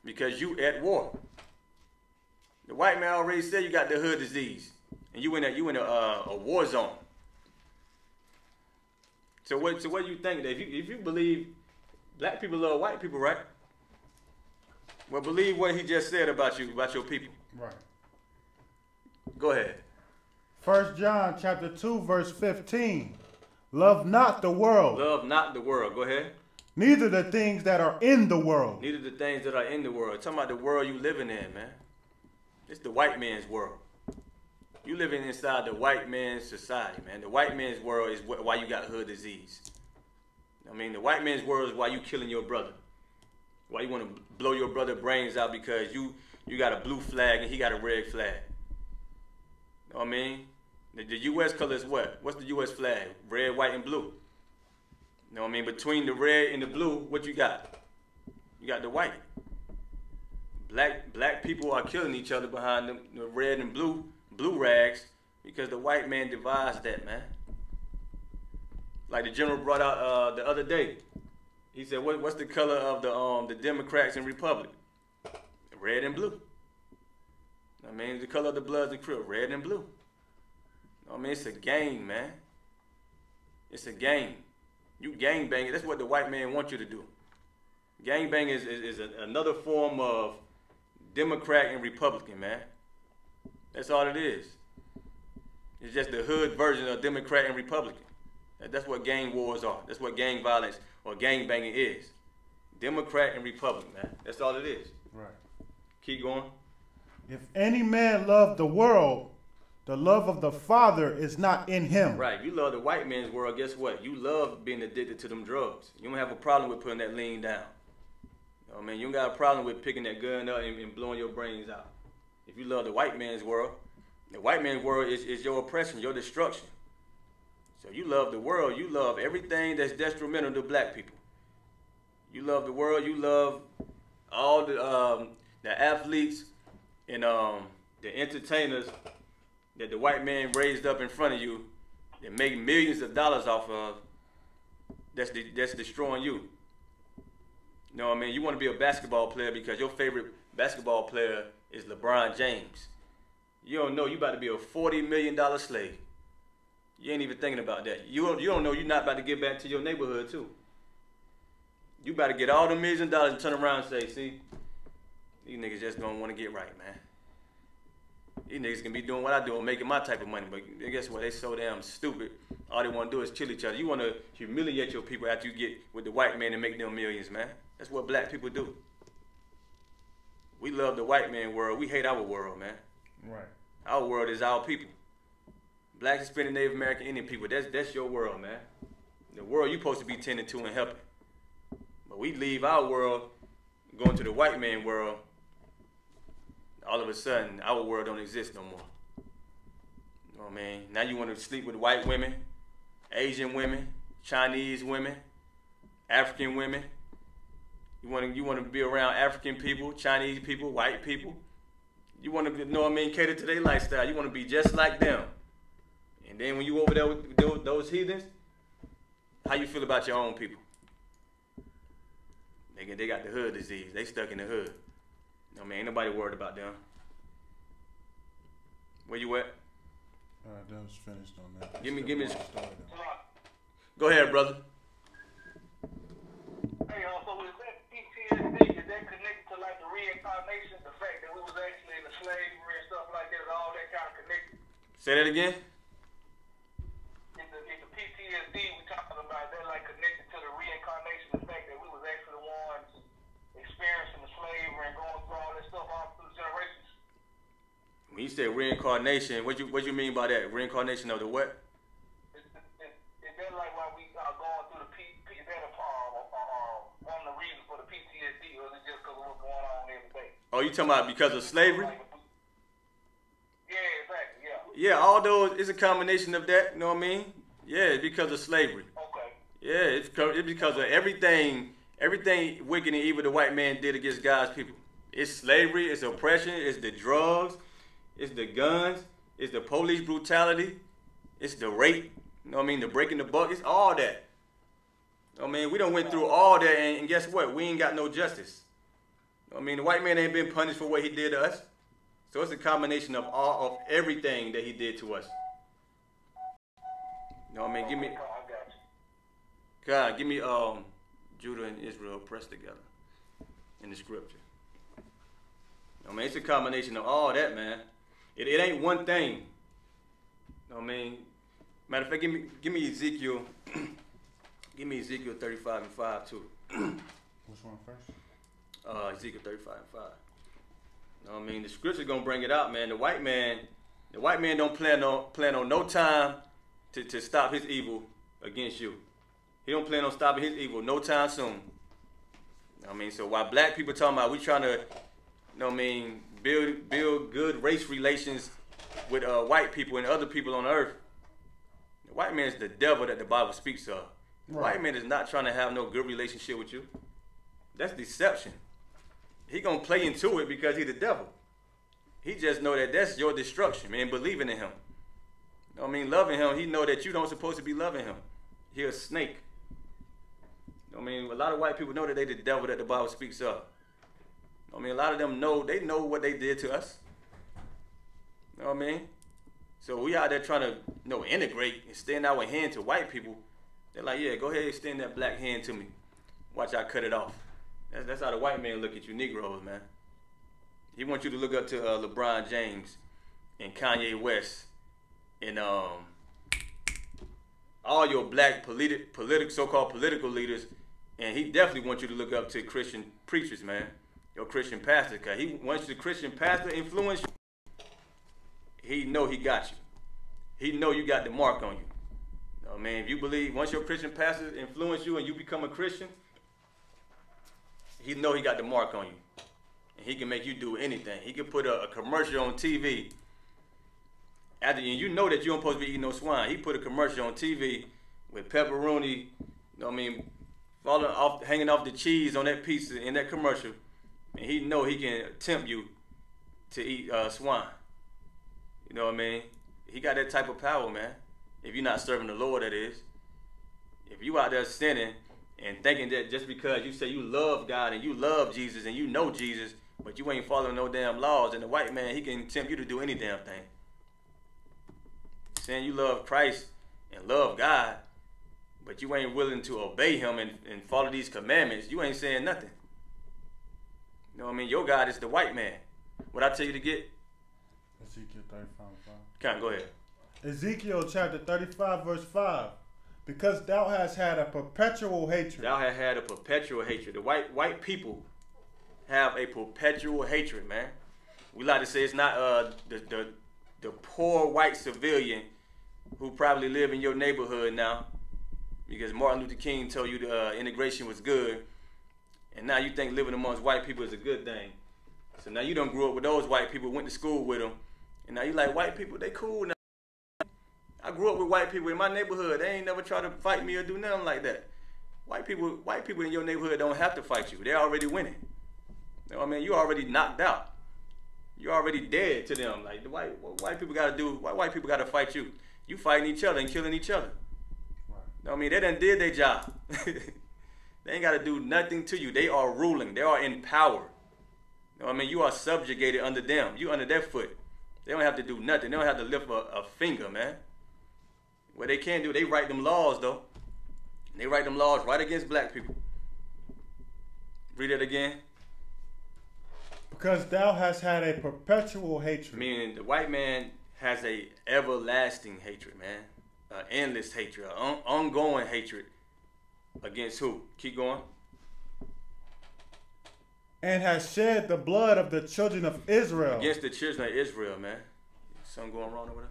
Because you at war. The white man already said you got the hood disease. And you in a war zone. So what do you think? That if you believe black people love white people, right? Well, believe what he just said about you, about your people.
Right.
Go ahead.
1 John chapter 2, verse 15. Love not the world.
Love not the world. Go ahead.
Neither the things that are in the world.
Neither the things that are in the world. Talking about the world you living in, man. It's the white man's world. You living inside the white man's society, man. The white man's world is why you got hood disease. I mean, the white man's world is why you killing your brother. Why you want to blow your brother's brains out because you got a blue flag and he got a red flag. You know what I mean? The U.S. color is what? What's the U.S. flag? Red, white, and blue. You know what I mean? Between the red and the blue, what you got? You got the white. Black people are killing each other behind the red and blue rags because the white man devised that, man. Like the general brought out the other day. He said, what's the color of the Democrats and Republic? Red and blue. I mean, the color of the Bloods and Crips, red and blue. I mean, it's a game, man. It's a game. You gang banging. That's what the white man wants you to do. Gang bang is another form of Democrat and Republican, man. That's all it is. It's just the hood version of Democrat and Republican. That's what gang wars are. That's what gang violence or gang banging is. Democrat and Republican, man. That's all it is.
Right.
Keep going.
If any man love the world, the love of the Father is not in him.
Right. You love the white man's world, guess what? You love being addicted to them drugs. You don't have a problem with putting that lean down. You know what I mean? You don't got a problem with picking that gun up and blowing your brains out. If you love the white man's world, the white man's world is your oppression, your destruction. So you love the world. You love everything that's detrimental to black people. You love the world. You love all the athletes and the entertainers that the white man raised up in front of you that make millions of dollars off of. That's destroying you. You know what I mean? You want to be a basketball player because your favorite basketball player is LeBron James. You don't know you about to be a $40 million slave. You ain't even thinking about that. You don't know you're not about to get back to your neighborhood too. You about to get all the millions of dollars and turn around and say, see, these niggas just don't want to get right, man. These niggas can be doing what I do and making my type of money, but guess what? They so damn stupid. All they want to do is kill each other. You want to humiliate your people after you get with the white man and make them millions, man. That's what black people do. We love the white man world. We hate our world, man.
Right.
Our world is our people. Black, Hispanic, Native American, Indian people. That's your world, man. The world you're supposed to be tending to and helping. But we leave our world, going to the white man world. All of a sudden, our world don't exist no more. You know what I mean? Now you want to sleep with white women, Asian women, Chinese women, African women. You want to be around African people, Chinese people, white people. You want to, you know what I mean, cater to their lifestyle. You want to be just like them. And then when you over there with those heathens, how you feel about your own people? They got the hood disease. They stuck in the hood. No, man, ain't nobody worried about them. Where you at?
All right, that was finished on that.
Give me. Go ahead, brother.
Hey, so is that PTSD, is that connected to like the reincarnation, the fact that we was actually in the slavery and stuff like that, is all that kind of connected?
Say that again?
Is the PTSD we talking about, that like connected to the reincarnation, the fact that we was actually the ones experiencing the slavery and going through all that stuff all through the generations?
When you say reincarnation, what you mean by that? Reincarnation of the what?
Is that like why we are going through the is that one of the reasons for the PTSD, or is it just because of what's going on every day?
Oh, you talking about because of slavery?
Yeah, exactly, yeah.
Yeah, all those, it's a combination of that, you know what I mean? Yeah, it's because of slavery.
Okay.
Yeah, it's because of everything wicked and evil the white man did against God's people. It's slavery, it's oppression, it's the drugs, it's the guns, it's the police brutality, it's the rape, you know what I mean, the breaking the buck, it's all that. I mean, we done went through all that, and guess what? We ain't got no justice. I mean, the white man ain't been punished for what he did to us. So it's a combination of all of everything that he did to us. You know what I mean? Give me Judah and Israel pressed together in the scripture. I mean, it's a combination of all that, man. It ain't one thing. You know what I mean? Matter of fact, give me Ezekiel. Give me Ezekiel 35 and 5 too.
Which one first?
Ezekiel 35 and 5. You know what I mean? The scripture's gonna bring it out, man. The white man The white man don't plan on no time to stop his evil against you. He don't plan on stopping his evil no time soon. I mean, so while black people talking about we trying to, build good race relations with white people and other people on earth, the white man is the devil that the Bible speaks of. The white man is not trying to have no good relationship with you. That's deception. He gonna play into it because he's the devil. He just know that that's your destruction, man, believing in him. Loving him, he know that you don't supposed to be loving him. He a snake. A lot of white people know that they the devil that the Bible speaks of. A lot of them know what they did to us. You know what I mean? So we out there trying to, integrate and extend our hand to white people. They're like, yeah, go ahead and extend that black hand to me. Watch I cut it off. That's how the white man look at you Negroes, man. He wants you to look up to LeBron James and Kanye West and all your black so-called political leaders, and he definitely wants you to look up to Christian preachers, man. Your Christian pastor, because he wants the Christian pastor influence you. He know he got you. He know you got the mark on you. If you believe, once your Christian pastor influence you and you become a Christian, he know he got the mark on you. And he can make you do anything. He can put a commercial on TV. And you know that you don't supposed to be eating no swine. He put a commercial on TV with pepperoni, falling off, hanging off the cheese on that pizza in that commercial. And he know he can tempt you to eat swine. You know what I mean? He got that type of power, man. If you're not serving the Lord, that is. If you out there sinning and thinking that just because you say you love God and you love Jesus and you know Jesus, but you ain't following no damn laws, and the white man, he can tempt you to do any damn thing. Saying you love Christ and love God, but you ain't willing to obey him and follow these commandments, you ain't saying nothing. You know what I mean? Your God is the white man. What I tell you to get?
Ezekiel 35:5.
Come on, go ahead.
Ezekiel chapter 35 verse 5. Because thou hast had a perpetual hatred.
Thou hast had a perpetual hatred. The white people have a perpetual hatred, man. We like to say it's not the poor white civilian who probably live in your neighborhood now, because Martin Luther King told you the integration was good, and now you think living amongst white people is a good thing. So now you done grew up with those white people, went to school with them, and now you like white people, they cool now. I grew up with white people in my neighborhood. They ain't never try to fight me or do nothing like that. White people in your neighborhood don't have to fight you. They're already winning. You know what I mean? You already knocked out. You're already dead to them. Like what white people gotta do? Why white people gotta fight you? You fighting each other and killing each other. Right. You know what I mean? They done did their job. They ain't gotta do nothing to you. They are ruling. They are in power. You know what I mean? You are subjugated under them. You under their foot. They don't have to do nothing. They don't have to lift a finger, man. What they can do, they write them laws, though. They write them laws right against black people. Read it again.
Because thou hast had a perpetual hatred.
Meaning the white man has a everlasting hatred, man. Endless hatred, ongoing hatred. Against who? Keep going.
And has shed the blood of the children of Israel.
Against the children of Israel, man. Something going wrong over there?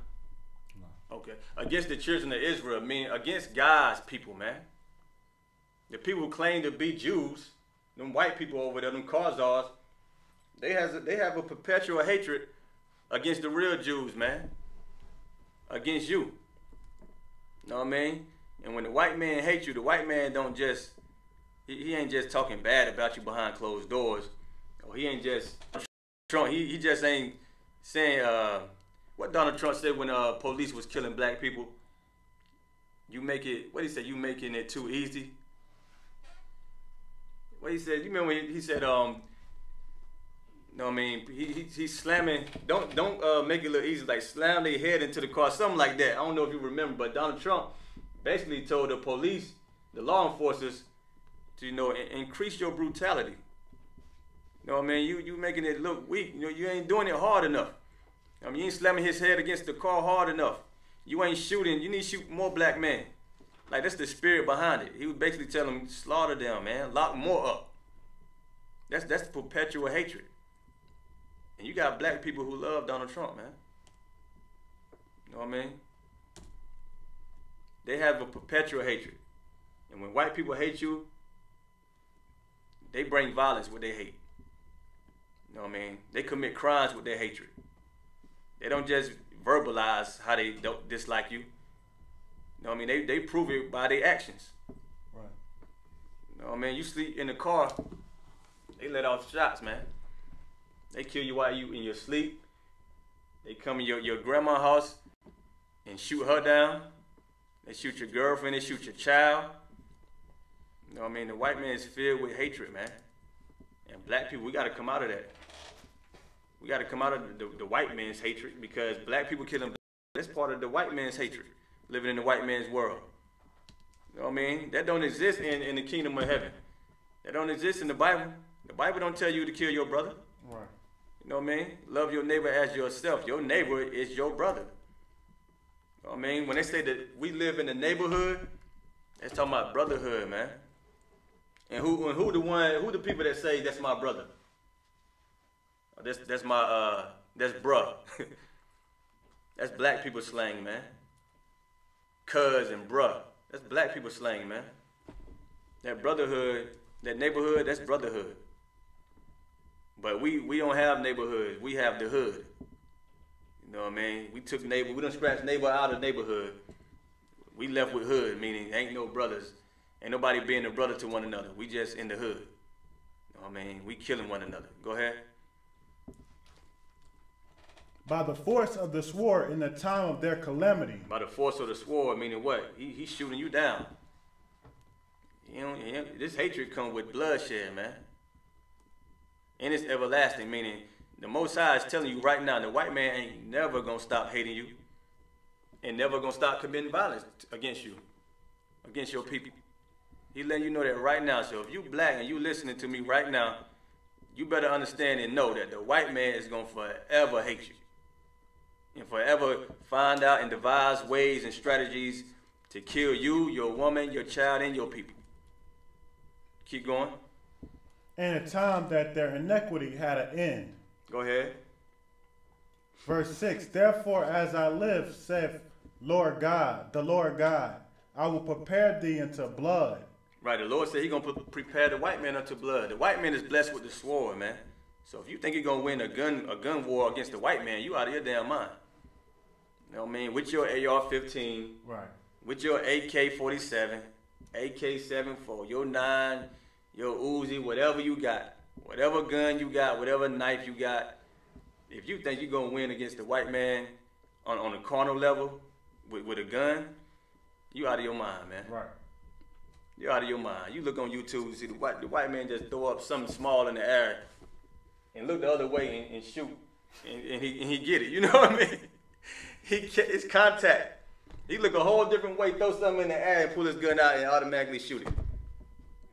No. Okay. Against the children of Israel, meaning against God's people, man. The people who claim to be Jews, them white people over there, them Khazars, they have a perpetual hatred against the real Jews, man. Against you. You know what I mean? And when the white man hates you, the white man don't just, he ain't just talking bad about you behind closed doors. Or he ain't just, Trump, he just ain't saying, what Donald Trump said when police was killing black people. You make it, what he said, you making it too easy. What he said, you remember when he said, you know what I mean, he's slamming, don't make it look easy, like slam their head into the car, something like that. I don't know if you remember, but Donald Trump basically told the police, the law enforcers, to, you know, increase your brutality. You know what I mean? You making it look weak. You know, you ain't doing it hard enough. I mean, you ain't slamming his head against the car hard enough. You ain't shooting. You need to shoot more black men. Like, that's the spirit behind it. He would basically tell them, slaughter them, man. Lock more up. That's perpetual hatred. And you got black people who love Donald Trump, man. know what I mean? They have a perpetual hatred. And when white people hate you, they bring violence with their hate. You know what I mean? They commit crimes with their hatred. They don't just verbalize how they don't dislike you. You know what I mean? They prove it by their actions.
Right.
You know what I mean? You sleep in the car, they let off shots, man. They kill you while you in your sleep. They come in your grandma's house and shoot her down. They shoot your girlfriend, they shoot your child. You know what I mean? The white man is filled with hatred, man. And black people, we got to come out of that. We got to come out of the white man's hatred, because black people killing black, that's part of the white man's hatred, living in the white man's world. You know what I mean? That don't exist in the kingdom of heaven. That don't exist in the Bible. The Bible don't tell you to kill your brother.
Right.
You know what I mean? Love your neighbor as yourself. Your neighbor is your brother. You know what I mean? When they say that we live in the neighborhood, that's talking about brotherhood, man. And who the people that say that's my brother? That's bruh. That's black people slang, man. Cuz and bruh. That's black people slang, man. That brotherhood, that neighborhood, that's brotherhood. But we don't have neighborhoods. We have the hood. You know what I mean? We done scratched neighbor out of neighborhood. We left with hood, meaning ain't no brothers. Ain't nobody being a brother to one another. We just in the hood. You know what I mean? We killing one another. Go ahead.
By the force of the sword in the time of their calamity.
By the force of the sword, meaning what? He's shooting you down. You know, this hatred comes with bloodshed, man. And it's everlasting, meaning the Most High is telling you right now, the white man ain't never gonna stop hating you and never gonna stop committing violence against you, against your people. He letting you know that right now. So if you black and you listening to me right now, you better understand and know that the white man is gonna forever hate you and forever find out and devise ways and strategies to kill you, your woman, your child, and your people. Keep going.
And a time that their iniquity had an end.
Go ahead.
Verse 6, therefore as I live, saith Lord God, the Lord God, I will prepare thee into blood.
Right, the Lord said He's going to prepare the white man unto blood. The white man is blessed with the sword, man. So if you think you're going to win a gun war against the white man, you out of your damn mind. You know what I mean? With your AR-15,
right,
with your AK-47, AK-74, your 9, your Uzi, whatever you got, whatever gun you got, whatever knife you got, if you think you're going to win against the white man on a carnal level with a gun, you out of your mind, man.
Right.
You're out of your mind. You look on YouTube, you see the white man just throw up something small in the air and look the other way and shoot, and he get it. You know what I mean? It's contact. He look a whole different way, throw something in the air and pull his gun out and automatically shoot it.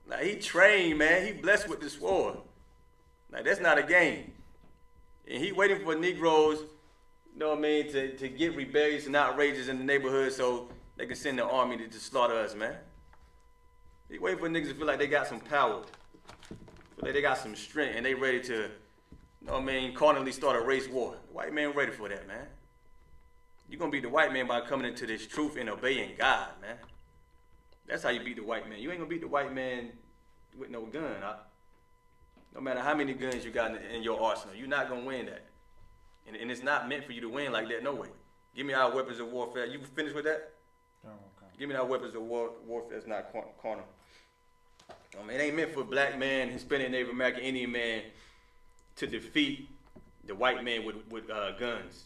Like, he trained, man. He blessed with the sword. Like, that's not a game. And he waiting for Negroes, you know what I mean, to get rebellious and outrageous in the neighborhood so they can send the army to slaughter us, man. He waiting for niggas to feel like they got some power, feel like they got some strength, and they ready to, you know what I mean, carnally start a race war. The white man ready for that, man. You're going to beat the white man by coming into this truth and obeying God, man. That's how you beat the white man. You ain't going to beat the white man with no gun. No matter how many guns you got in your arsenal, you're not going to win that. And it's not meant for you to win like that, no way. Give me our weapons of warfare. You finished with that?
Oh, okay.
Give me our weapons of warfare that's not carnal. It ain't meant for black man, Hispanic, Native American, Indian man to defeat the white man with guns.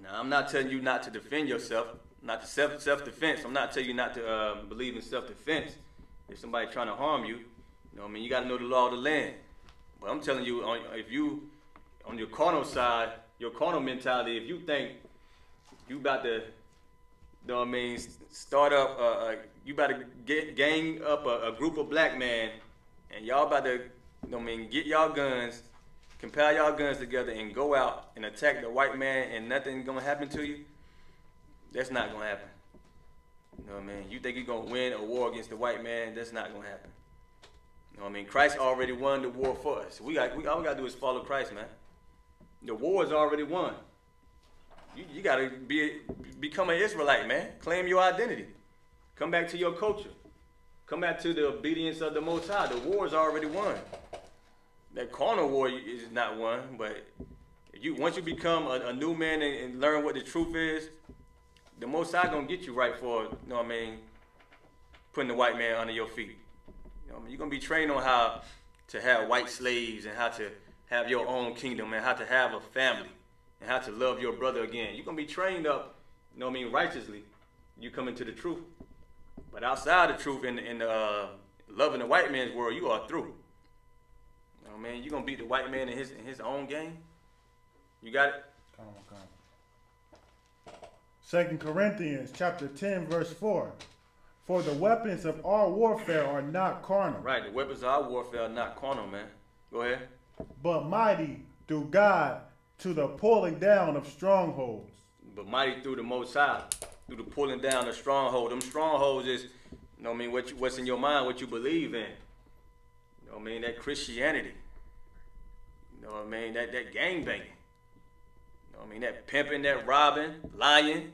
Now, I'm not telling you not to defend yourself, not to self-defense. I'm not telling you not to believe in self-defense. If somebody trying to harm you, you know what I mean, you got to know the law of the land. But I'm telling you, if you, on your carnal side, your carnal mentality, if you think you about to, you know what I mean, start up, you about to gang up a group of black men, and y'all about to, you know what I mean, get y'all guns, compile y'all guns together and go out and attack the white man and nothing's going to happen to you, that's not going to happen. You know what I mean? You think you're going to win a war against the white man, that's not going to happen. You know what I mean? Christ already won the war for us. All we got to do is follow Christ, man. The war is already won. You got to become an Israelite, man. Claim your identity. Come back to your culture. Come back to the obedience of the Most High. The war is already won. That carnal war is not won, but once you become a new man and learn what the truth is, the Most High gonna get you right for, you know what I mean, putting the white man under your feet. You know what I mean? You're gonna be trained on how to have white slaves and how to have your own kingdom and how to have a family and how to love your brother again. You're gonna be trained up, you know what I mean, righteously. You come into the truth. But outside the truth in loving the white man's world, you are through. You know what I mean? You're gonna beat the white man in his own game. You got it?
Come on. 2 Corinthians chapter 10, verse 4. For the weapons of our warfare are not carnal.
Right, the weapons of our warfare are not carnal, man. Go ahead.
But mighty through God to the pulling down of strongholds.
But mighty through the Most High, through the pulling down of strongholds. Them strongholds is, you know what I mean, what's in your mind, what you believe in. You know what I mean, that Christianity. You know what I mean, that gang banging. You know what I mean, that pimping, that robbing, lying.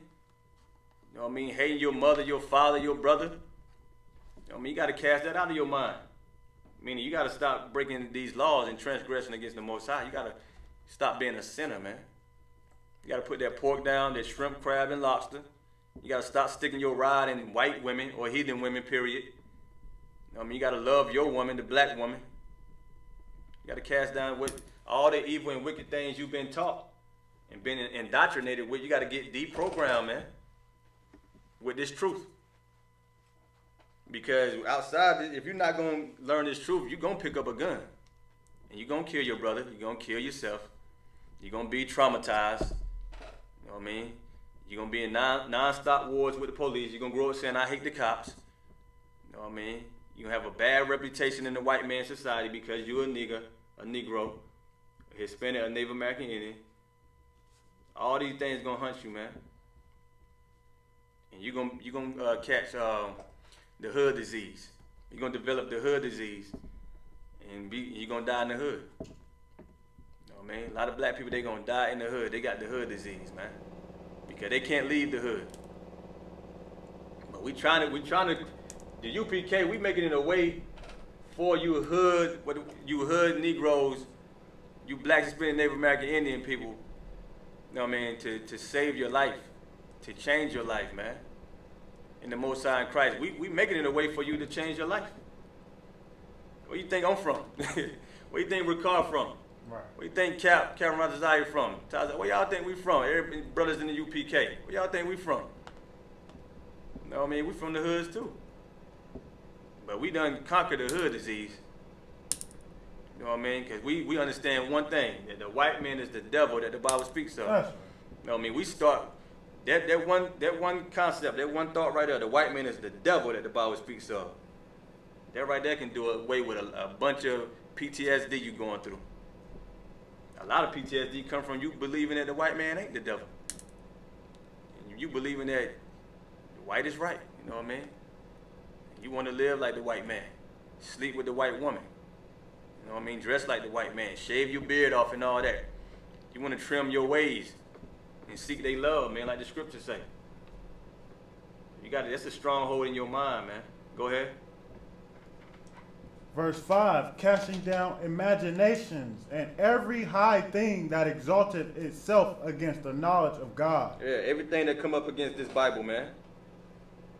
You know what I mean, hating your mother, your father, your brother. You know what I mean, you got to cast that out of your mind. Meaning you got to stop breaking these laws and transgressing against the Most High. You got to stop being a sinner, man. You got to put that pork down, that shrimp, crab, and lobster. You got to stop sticking your rod in white women or heathen women, period. You know what I mean, you got to love your woman, the black woman. You got to cast down with all the evil and wicked things you've been taught and been indoctrinated with. You got to get deprogrammed, man, with this truth. Because outside, if you're not going to learn this truth, you're going to pick up a gun. And you're going to kill your brother. You're going to kill yourself. You're going to be traumatized. You know what I mean? You're going to be in non-stop wars with the police. You're going to grow up saying, I hate the cops. You know what I mean? You're going to have a bad reputation in the white man society because you're a nigger, a Negro, a Hispanic, a Native American Indian. All these things going to hunt you, man. And you're gonna catch the hood disease. You're going to develop the hood disease. And you're going to die in the hood. You know what I mean? A lot of black people, they're going to die in the hood. They got the hood disease, man. Because they can't leave the hood. But we trying to, the U.P.K, we making it a way for you hood Negroes, you black, Hispanic, Native American Indian people, you know what I mean, to save your life, to change your life, man. In the Most High in Christ. We making it a way for you to change your life. Where you think I'm from? Where you think Ricard from?
Right.
Where you think Cameron Razazai from? Where y'all think we from? Every brothers in the U.P.K. Where y'all think we from? You know what I mean? We from the hoods too. But we done conquered the hood disease. You know what I mean? Because we understand one thing, that the white man is the devil that the Bible speaks of.
Yes.
You know what I mean? We start, that one concept, that one thought right there, the white man is the devil that the Bible speaks of. That right there can do away with a bunch of PTSD you going through. A lot of PTSD come from you believing that the white man ain't the devil. And you believing that the white is right, you know what I mean? You want to live like the white man, sleep with the white woman, you know what I mean? Dress like the white man, shave your beard off and all that. You want to trim your ways and seek their love, man, like the scriptures say. That's a stronghold in your mind, man. Go ahead.
Verse 5, casting down imaginations and every high thing that exalted itself against the knowledge of God.
Yeah, everything that come up against this Bible, man,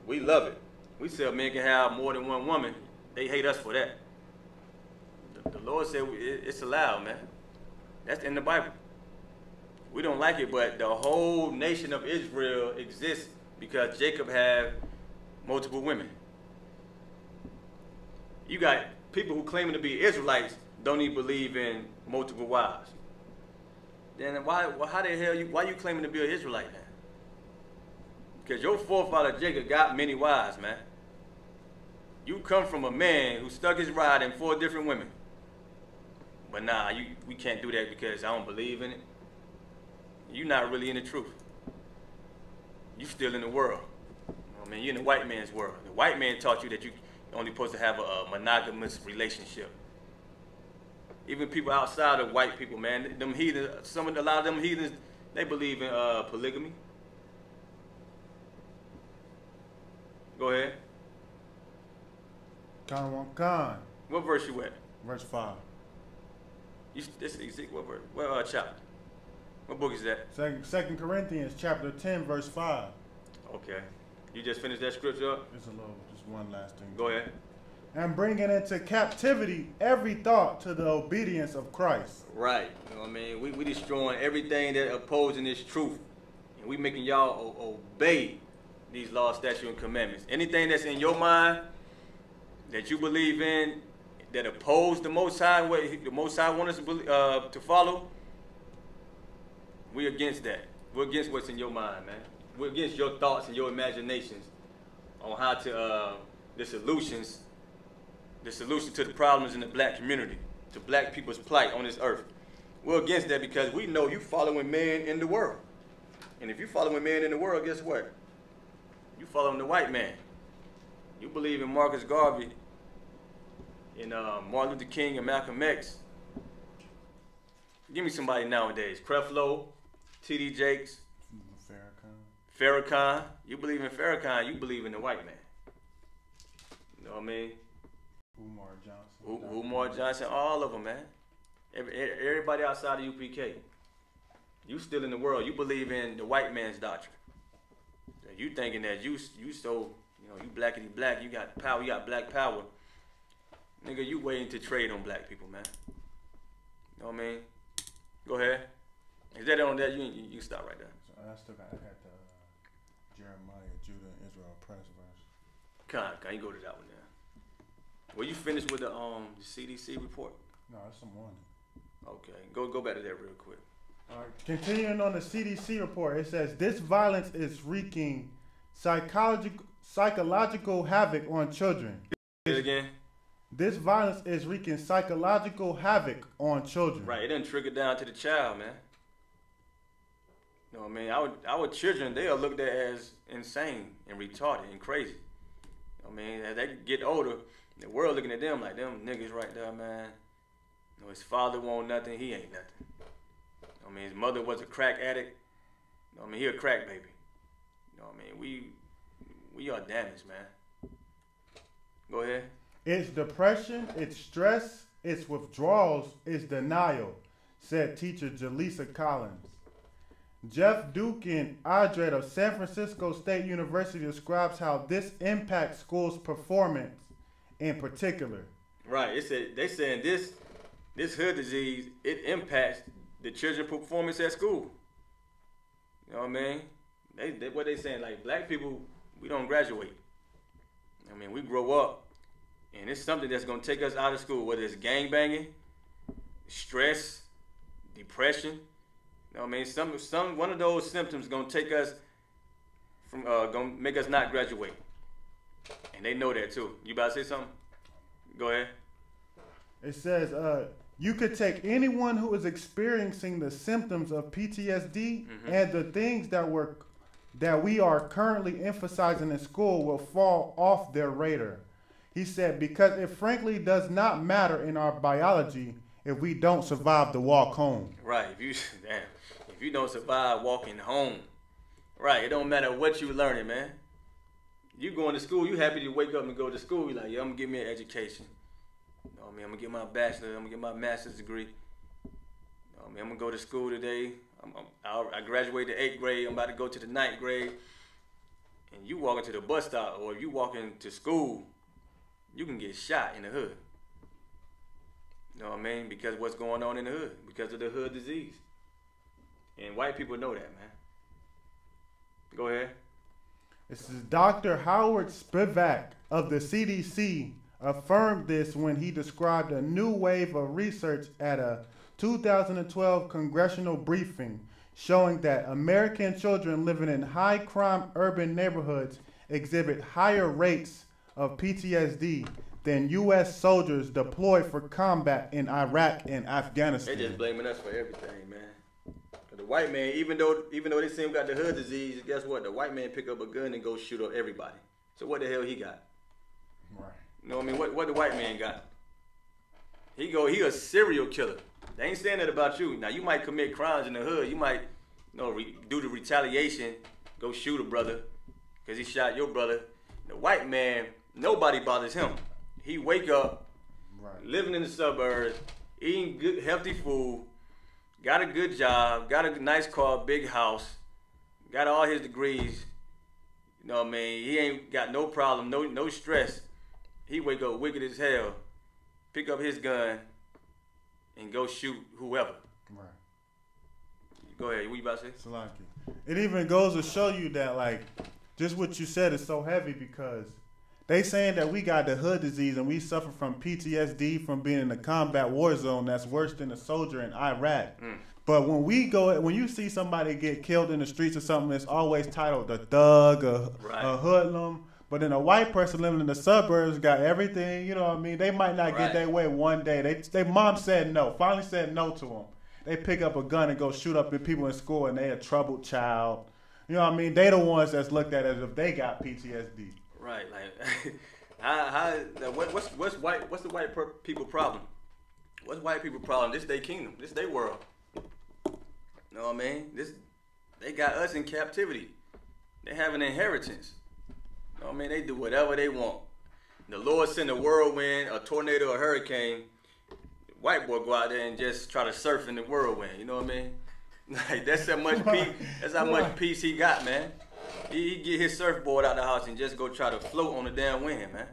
we love it. We say a man can have more than one woman. They hate us for that. The Lord said it's allowed, man. That's in the Bible. We don't like it, but the whole nation of Israel exists because Jacob had multiple women. You got people who claiming to be Israelites don't even believe in multiple wives. Then how the hell why you claiming to be an Israelite, man? Because your forefather Jacob got many wives, man. You come from a man who stuck his rod in 4 different women. But nah, we can't do that because I don't believe in it. You're not really in the truth. You still in the world. You know what I mean? You're in the white man's world. The white man taught you that you only supposed to have a monogamous relationship. Even people outside of white people, man, them heathens, a lot of them heathens, They believe in polygamy. Go ahead.
Khan.
What verse you at?
Verse 5.
This is Ezekiel. What verse? What chapter? What book is that?
Second Corinthians chapter 10, verse 5.
Okay. You just finished that scripture up?
Just one last thing.
Go ahead.
And bringing into captivity every thought to the obedience of Christ.
Right. You know what I mean? We destroying everything that opposing this truth. And we making y'all obey these laws, statutes, and commandments. Anything that's in your mind that you believe in that oppose the Most High, what the Most High wants us to follow, we're against that. We're against what's in your mind, man. We're against your thoughts and your imaginations on how to the solution to the problems in the black community, to black people's plight on this earth. We're against that because we know you following man in the world. And if you following man in the world, guess what? You following the white man. You believe in Marcus Garvey, in Martin Luther King and Malcolm X. Give me somebody nowadays. Creflo, T.D. Jakes, Farrakhan. You believe in Farrakhan, you believe in the white man. You know what I mean? Umar Johnson, all of them, man. Everybody outside of U.P.K. You still in the world. You believe in the white man's doctrine. You thinking that you so, you blackity black, you got power, you got black power. Nigga, you waiting to trade on black people, man. You know what I mean? Go ahead. Is that on that? You can stop right there.
So I still got the Jeremiah, Judah, Israel, press verse.
Can you go to that one now? Well, you finished with the CDC report?
No, that's some one.
Okay, go back to that real quick.
All right. Continuing on the CDC report, it says this violence is wreaking psychological havoc on children.
Say it again.
This violence is wreaking psychological havoc on children.
Right, it doesn't trickle down to the child, man. You know what I mean? Our children, they are looked at as insane and retarded and crazy. You know what I mean? As they get older, the world looking at them like, them niggas right there, man. You know, his father won't nothing, he ain't nothing. I mean, his mother was a crack addict. You know what I mean? He a crack baby. You know what I mean? We are damaged, man. Go ahead.
It's depression, it's stress, it's withdrawals, it's denial, said teacher Jaleesa Collins. Jeff Dukin Adret of San Francisco State University describes how this impacts schools' performance in particular.
Right. They saying this hood disease, it impacts the children's performance at school. You know what I mean? What they saying, like, black people, we don't graduate. I mean, we grow up, and it's something that's going to take us out of school, whether it's gangbanging, stress, depression. You know what I mean? One of those symptoms going to take us from, going to make us not graduate. And they know that too. You about to say something? Go ahead.
It says, you could take anyone who is experiencing the symptoms of PTSD and the things that we are currently emphasizing in school will fall off their radar. He said, because it frankly does not matter in our biology if we don't survive the walk home.
Right. If you don't survive walking home, right, it don't matter what you learning, man. You going to school, you happy to wake up and go to school. You're like, yeah, I'm going to give me an education. You know what I mean? I'm going to get my bachelor's, I'm going to get my master's degree. You know what I mean? I'm going to go to school today. I graduated the 8th grade. I'm about to go to the 9th grade. And you walk into the bus stop or you walk into school, you can get shot in the hood. You know what I mean? Because what's going on in the hood. Because of the hood disease. And white people know that, man. Go ahead.
This is Dr. Howard Spivak of the CDC affirmed this when he described a new wave of research at a 2012 congressional briefing showing that American children living in high-crime urban neighborhoods exhibit higher rates of PTSD than U.S. soldiers deployed for combat in Iraq and Afghanistan.
They just blaming us for everything, man. The white man, even though they say we got the hood disease, guess what? The white man pick up a gun and go shoot up everybody. So what the hell he got?
Right.
You know what I mean? What the white man got? He a serial killer. They ain't saying that about you. Now you might commit crimes in the hood. You might due to retaliation, go shoot a brother because he shot your brother. The white man, nobody bothers him. He wake up, living in the suburbs, eating good, healthy food, got a good job, got a nice car, big house, got all his degrees. You know what I mean? He ain't got no problem, no stress. He wake up wicked as hell, pick up his gun, and go shoot whoever.
Right.
Go ahead. What you about to say?
Salaki. It even goes to show you that, like, just what you said is so heavy because they saying that we got the hood disease and we suffer from PTSD from being in a combat war zone that's worse than a soldier in Iraq. But when you see somebody get killed in the streets or something, it's always titled a thug, a hoodlum. But then a white person living in the suburbs got everything, you know what I mean? They might not get their way one day. Their mom said no, finally said no to them. They pick up a gun and go shoot up people in school and they a troubled child. You know what I mean? They the ones that's looked at as if they got PTSD.
Right, like, what's the white people problem? What's white people problem? This they kingdom. This they world. You know what I mean? They got us in captivity. They have an inheritance. You know what I mean? They do whatever they want. The Lord send a whirlwind, a tornado, a hurricane. The white boy go out there and just try to surf in the whirlwind. You know what I mean? Like that's how much peace. That's how much peace he got, man. He get his surfboard out the house and just go try to float on the damn wind, man.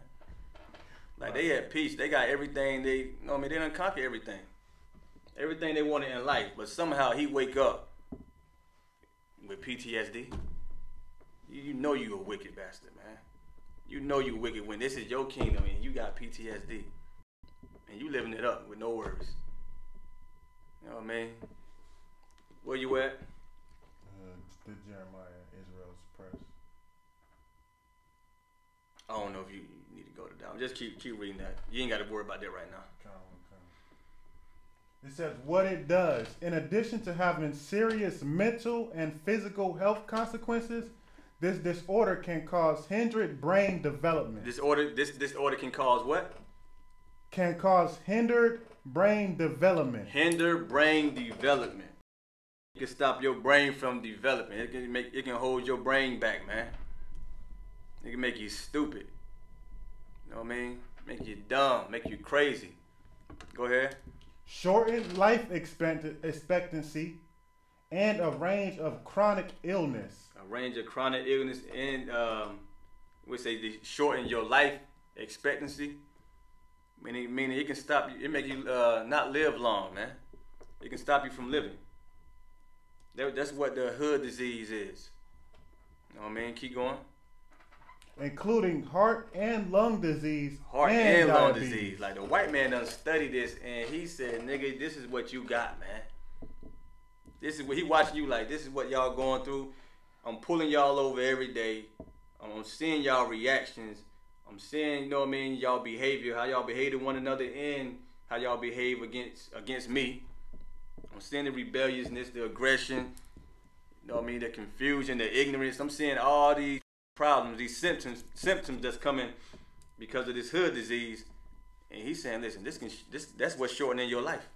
Like they at peace. They got everything. You know what I mean? They done conquer everything. Everything they wanted in life, but somehow he wake up with PTSD. You know you a wicked bastard, man. You know you wicked when this is your kingdom and you got PTSD. And you living it up with no worries. You know what I mean? Where you at?
The Jeremiah, Israel's press.
I don't know if you need to go to down. Just keep reading that. You ain't got to worry about that right now.
It says what it does. In addition to having serious mental and physical health consequences, this disorder can cause hindered brain development.
This disorder can cause what?
Can cause hindered brain development.
Hindered brain development. It can stop your brain from developing. It can hold your brain back, man. It can make you stupid. You know what I mean? Make you dumb, make you crazy. Go ahead.
Shortened life expectancy and a range of chronic illness.
A range of chronic illness and we say shorten your life expectancy. Meaning it can stop you. It make you not live long, man. It can stop you from living. That's what the hood disease is. You know what I mean? Keep going.
Including heart and lung disease.
Heart and lung disease. Like the white man done studied this and he said, nigga, this is what you got, man. This is what he watching you like, this is what y'all going through. I'm pulling y'all over every day. I'm seeing y'all reactions. I'm seeing, you know what I mean, y'all behavior, how y'all behave to one another and how y'all behave against me. I'm seeing the rebelliousness, the aggression, you know what I mean, the confusion, the ignorance. I'm seeing all these problems, these symptoms that's coming because of this hood disease. And he's saying, listen, that's what's shortening your life.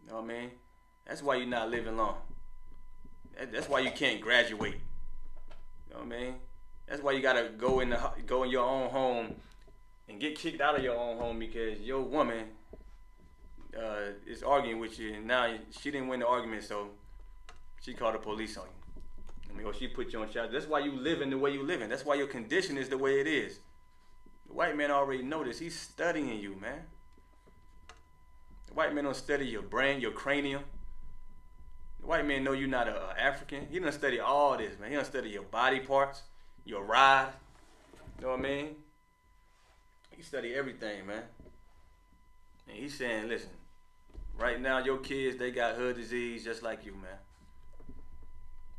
You know what I mean? That's why you're not living long. That's why you can't graduate. You know what I mean? That's why you gotta go in your own home and get kicked out of your own home because your woman is arguing with you, and now she didn't win the argument, so she called the police on you. I mean, or she put you on charge. That's why you living the way you living. That's why your condition is the way it is. The white man already know this. He's studying you, man. The white man don't study your brain, your cranium. The white man know you're not an African. He don't study all this, man. He don't study your body parts, your ride. You know what I mean? He study everything, man. And he's saying, listen, right now your kids, they got hood disease just like you, man.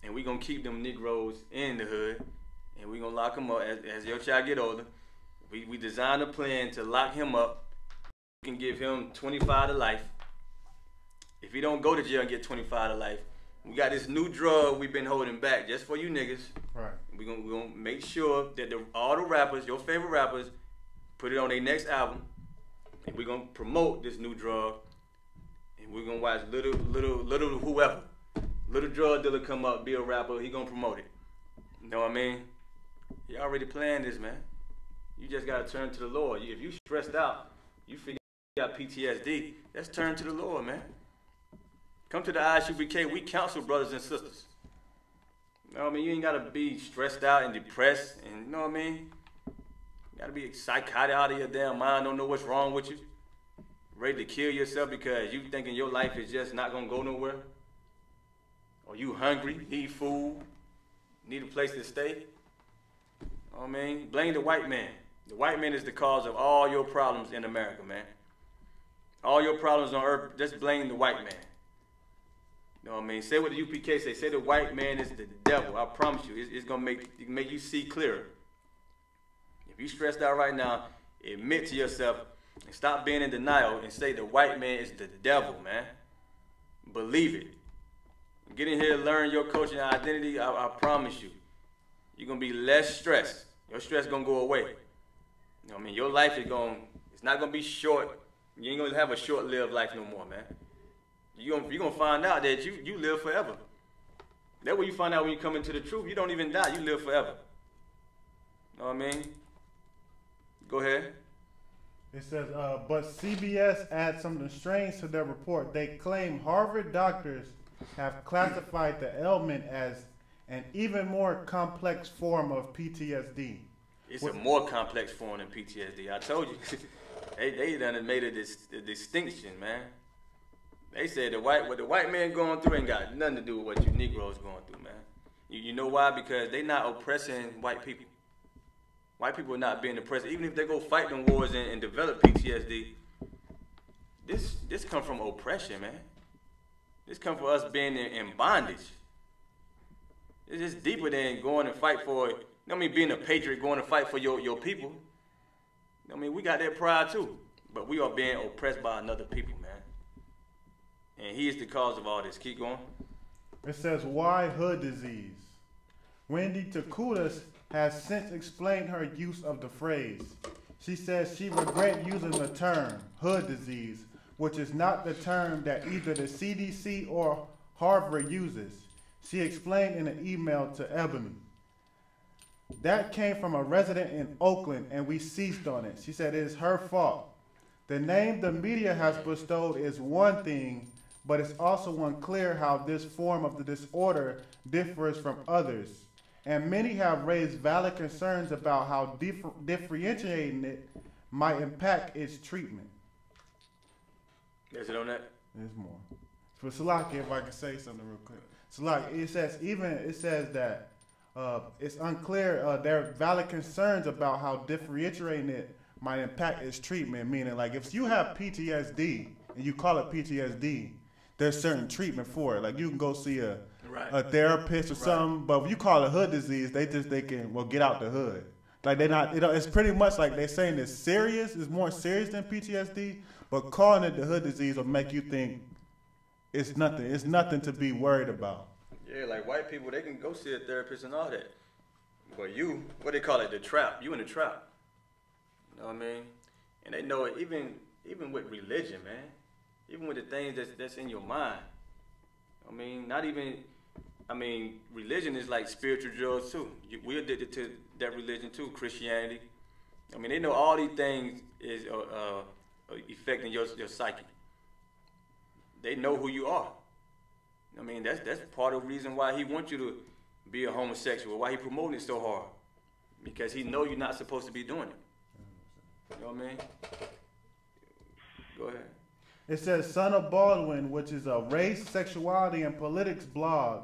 And we gonna keep them Negroes in the hood, and we gonna lock them up as your child get older. We designed a plan to lock him up. We can give him 25 to life. If he don't go to jail and get 25 to life, we got this new drug we've been holding back just for you niggas.
Right.
We're gonna make sure that all the rappers, your favorite rappers, put it on their next album. And we're gonna promote this new drug. And we're gonna watch little whoever. Little drug dealer come up, be a rapper, he gonna promote it. You know what I mean? He already planned this, man. You just gotta turn to the Lord. If you stressed out, you figure you got PTSD, let's turn to the Lord, man. Come to the I.S.U.P.K. We counsel brothers and sisters. You know what I mean? You ain't gotta be stressed out and depressed, and you know what I mean? You gotta be psychotic out of your damn mind, don't know what's wrong with you. Ready to kill yourself because you thinking your life is just not gonna go nowhere. Or you hungry, need food, need a place to stay. You know what I mean? Blame the white man. The white man is the cause of all your problems in America, man. All your problems on earth, just blame the white man. You know what I mean? Say what the U.P.K. say. Say the white man is the devil. I promise you, it's gonna make you see clearer. If you stressed out right now, admit to yourself and stop being in denial and say the white man is the devil, man. Believe it. Get in here and learn your culture and identity. I promise you, you're gonna be less stressed. Your stress gonna go away. You know what I mean? Your life it's not gonna be short. You ain't gonna have a short-lived life no more, man. You're gonna find out that you live forever. That's what you find out when you come into the truth. You don't even die, you live forever. You know what I mean? Go ahead.
It says, but CBS adds something strange to their report. They claim Harvard doctors have classified the ailment as an even more complex form of PTSD.
It's a more complex form than PTSD. I told you. they done made a distinction, man. They said what the white man going through ain't got nothing to do with what you Negroes going through, man. You know why? Because they not oppressing white people. White people are not being oppressed. Even if they go fight them wars and develop PTSD, this come from oppression, man. This come from us being in bondage. It's just deeper than going and fight for, you know what I mean, being a patriot, going to fight for your people. You know what I mean, we got that pride too. But we are being oppressed by another people, man. And he is the cause of all this. Keep going.
It says, why hood disease? Wendy Takutas has since explained her use of the phrase. She says she regrets using the term hood disease, which is not the term that either the CDC or Harvard uses. She explained in an email to Ebony. That came from a resident in Oakland and we seized on it. She said it is her fault. The name the media has bestowed is one thing, but it's also unclear how this form of the disorder differs from others. And many have raised valid concerns about how differentiating it might impact its treatment.
Is it on that?
There's more. For Salaki, if I can say something real quick. Salaki, it says that it's unclear. There are valid concerns about how differentiating it might impact its treatment. Meaning, like if you have PTSD and you call it PTSD, there's certain treatment for it. Like you can go see a therapist or something, but if you call it hood disease, they can get out the hood. Like they're not. It's pretty much like they're saying it's serious. It's more serious than PTSD, but calling it the hood disease will make you think it's nothing. It's nothing to be worried about.
Yeah, like white people, they can go see a therapist and all that. But you, what they call it, the trap. You in the trap. You know what I mean? And they know it even with religion, man. Even with the things that's in your mind. I mean, religion is like spiritual drugs too. We're addicted to that religion too, Christianity. I mean, they know all these things is affecting your psyche. They know who you are. I mean, that's part of the reason why he wants you to be a homosexual, why he promoting it so hard. Because he know you're not supposed to be doing it. You know what I mean? Go ahead.
It says Son of Baldwin, which is a race, sexuality, and politics blog,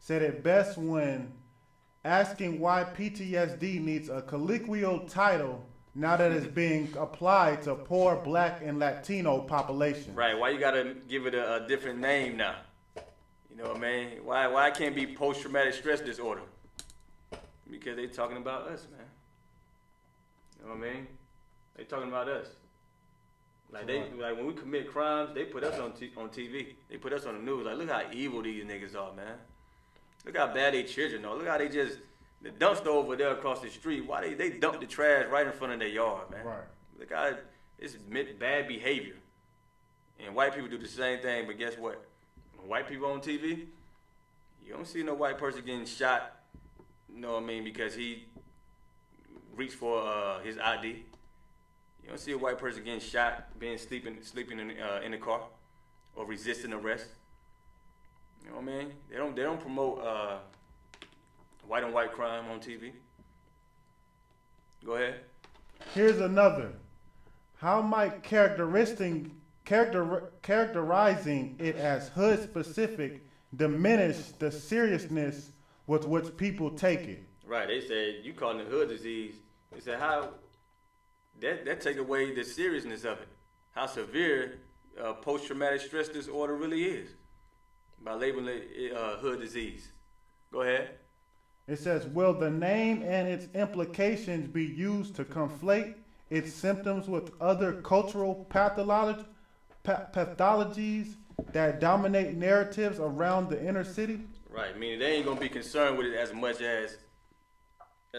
said it best when asking why PTSD needs a colloquial title now that it's being applied to poor Black and Latino population.
Right, why you gotta give it a different name now? You know what I mean? Why it can't be post-traumatic stress disorder? Because they talking about us, man. You know what I mean? They talking about us. Like when we commit crimes, they put us on TV. They put us on the news. Like, look how evil these niggas are, man. Look how bad they children are. Look how they just, the dumpster over there across the street, why they dump the trash right in front of their yard, man.
Right.
Look how it's bad behavior. And white people do the same thing, but guess what? white people on TV, you don't see no white person getting shot, you know what I mean, because he reached for his ID. You don't see a white person getting shot, sleeping in the car, or resisting arrest. You know what I mean? They don't promote white on white crime on TV. Go ahead.
Here's another. How might characterizing it as hood specific diminish the seriousness with which people take it?
Right. They said you calling it hood disease. They said how that take away the seriousness of it. How severe post-traumatic stress disorder really is by labeling it hood disease. Go ahead.
It says, will the name and its implications be used to conflate its symptoms with other cultural pathologies that dominate narratives around the inner city?
Right, meaning they ain't gonna be concerned with it as much as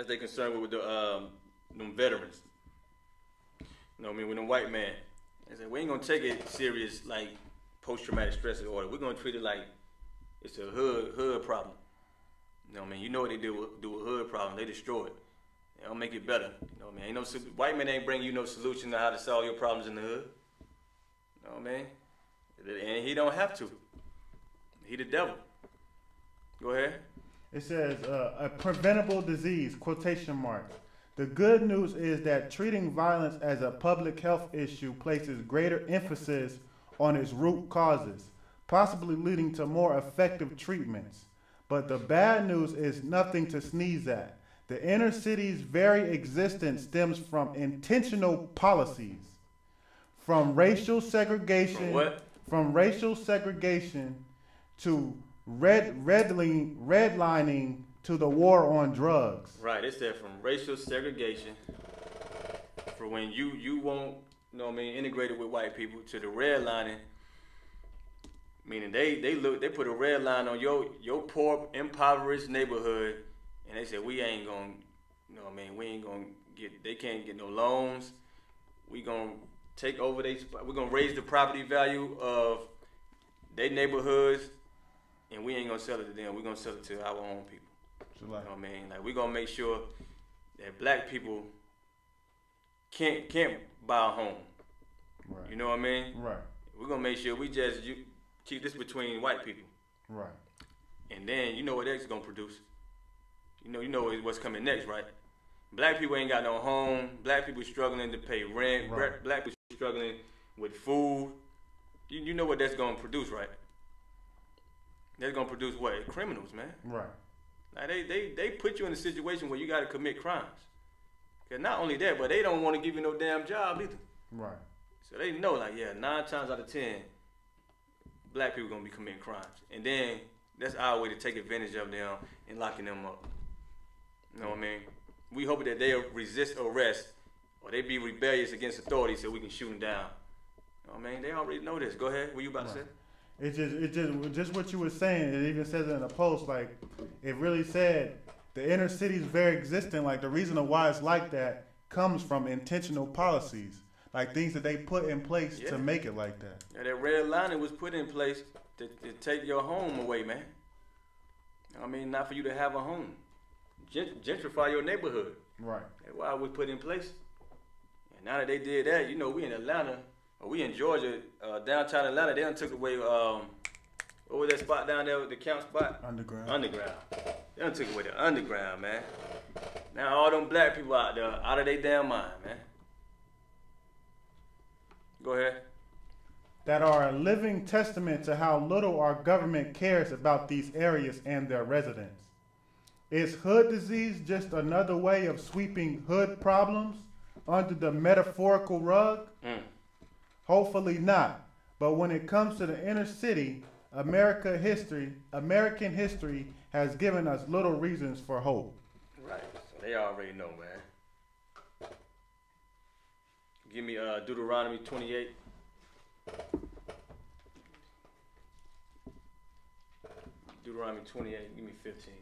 they concerned with the them veterans. You know what I mean, with them white man. They said, we ain't gonna take it serious like post-traumatic stress disorder. We're gonna treat it like it's a hood problem. You know what I mean? You know what they do with hood problem. They destroy it. They don't make it better. You know what I mean? Ain't no white man ain't bring you no solution to how to solve your problems in the hood. You know what I mean? And he don't have to. He the devil. Go ahead.
It says a preventable disease, quotation marks. The good news is that treating violence as a public health issue places greater emphasis on its root causes, possibly leading to more effective treatments. But the bad news is nothing to sneeze at. The inner city's very existence stems from intentional policies, from racial segregation, from racial segregation to redlining to the war on drugs.
Right. It said from racial segregation, for when you won't, you know what I mean, integrated with white people, to the redlining. Meaning they put a red line on your poor, impoverished neighborhood, and they said we ain't gonna, you know what I mean, we ain't gonna they can't get no loans. We gonna take over we're gonna raise the property value of their neighborhoods, and we ain't gonna sell it to them. We're gonna sell it to our own people. You know what I mean? Like we're gonna make sure that black people can't buy a home. Right. You know what I mean?
Right.
We're gonna make sure we just keep this between white people.
Right.
And then you know what that's gonna produce. You know what's coming next, right? Black people ain't got no home. Black people struggling to pay rent. Right. Black people struggling with food. You know what that's gonna produce, right? That's gonna produce what? Criminals, man.
Right.
Like they put you in a situation where you gotta commit crimes. Cause not only that, but they don't want to give you no damn job either.
Right.
So they know, like, 9 times out of 10, black people gonna be committing crimes, and then that's our way to take advantage of them and locking them up. You know what I mean? We hope that they'll resist arrest or they be rebellious against authority so we can shoot them down. You know what I mean? They already know this. Go ahead. What you about to say?
It's just what you were saying. It even says it in a post. Like it really said the inner city's very existent. Like the reason why it's like that comes from intentional policies. Like things that they put in place to make it like that.
Yeah, that red lining was put in place to take your home away, man. I mean, not for you to have a home. Gentrify your neighborhood. Right. That's why it was put in place. And now that they did that, you know, we in Atlanta, or we in Georgia, downtown Atlanta, they done took away, what was that spot down there, the count spot?
Underground.
They done took away the underground, man. Now all them black people out there, out of their damn mind, man. Go ahead.
That are a living testament to how little our government cares about these areas and their residents. Is hood disease just another way of sweeping hood problems under the metaphorical rug? Hopefully not. But when it comes to the inner city, American history has given us little reasons for hope.
Right. So they already know, man. Give me Deuteronomy 28. Deuteronomy 28, give me 15.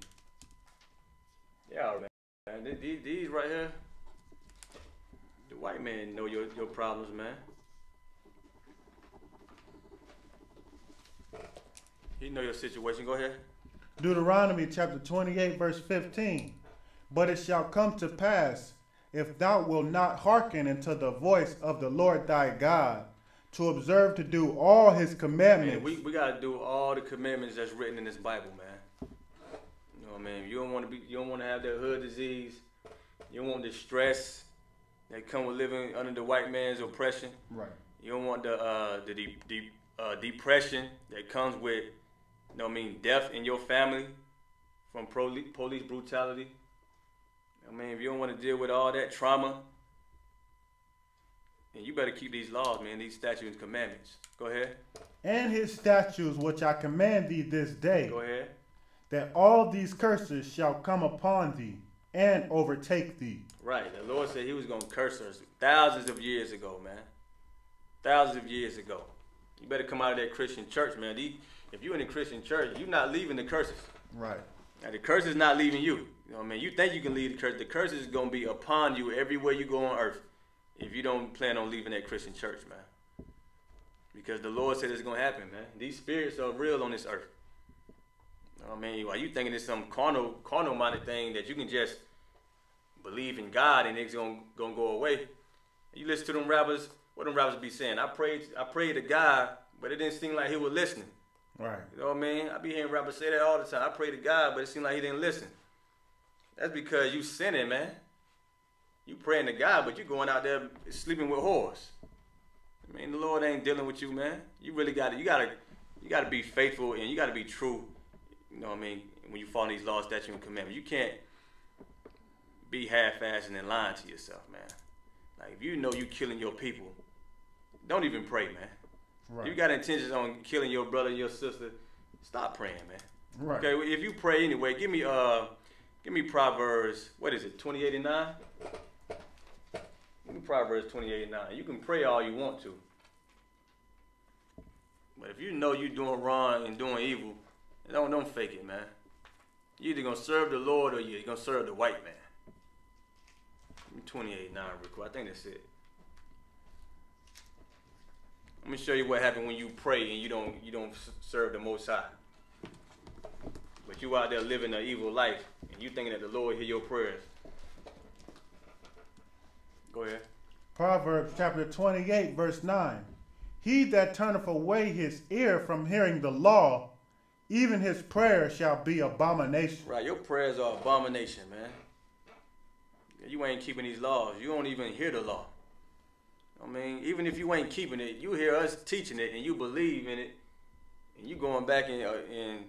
Yeah, man. These right here, the white man know your problems, man. He know your situation. Go ahead.
Deuteronomy chapter 28, verse 15. But it shall come to pass, if thou wilt not hearken unto the voice of the Lord thy God, to observe to do all his commandments.
Man, we gotta do all the commandments that's written in this Bible, man. You know what I mean? You don't want to have that hood disease. You don't want the stress that come with living under the white man's oppression.
Right.
You don't want the depression that comes with, you know what I mean, death in your family from police brutality. I mean, if you don't want to deal with all that trauma, then you better keep these laws, man, these statutes and commandments. Go ahead.
And his statutes which I command thee this day.
Go ahead.
That all these curses shall come upon thee and overtake thee.
Right. The Lord said he was going to curse us thousands of years ago, man. Thousands of years ago. You better come out of that Christian church, man. If you're in a Christian church, you're not leaving the curses.
Right.
Now, the curse is not leaving you. You know what I mean? You think you can leave the curse. The curse is going to be upon you everywhere you go on earth if you don't plan on leaving that Christian church, man. Because the Lord said it's going to happen, man. These spirits are real on this earth. You know what I mean? Why you thinking it's some carnal-minded thing that you can just believe in God and it's going to go away? You listen to them rappers, what them rappers be saying? I prayed to God, but it didn't seem like he was listening.
Right.
You know what I mean? I be hearing rappers say that all the time. I pray to God, but it seemed like he didn't listen. That's because you sinning, man. You praying to God, but you going out there sleeping with whores. I mean, the Lord ain't dealing with you, man. You really got to, you got to be faithful and you got to be true. You know what I mean? When you follow these laws, statutes, and commandments, you can't be half-assing and lying to yourself, man. Like, if you know you killing your people, don't even pray, man.
Right.
If you got intentions on killing your brother and your sister, stop praying, man.
Right.
Okay, if you pray anyway, give me Proverbs, what is it, 28:9? Give me Proverbs 28:9. You can pray all you want to. But if you know you're doing wrong and doing evil, don't fake it, man. You're either going to serve the Lord or you're going to serve the white man. Give me 28:9 real quick. I think that's it. Let me show you what happened when you pray and you don't serve the Most High. But you out there living an evil life and you thinking that the Lord hear your prayers. Go ahead.
Proverbs chapter 28, verse 9. He that turneth away his ear from hearing the law, even his prayer shall be abomination.
Right, your prayers are abomination, man. You ain't keeping these laws. You don't even hear the law. I mean, even if you ain't keeping it, you hear us teaching it and you believe in it, and you going back and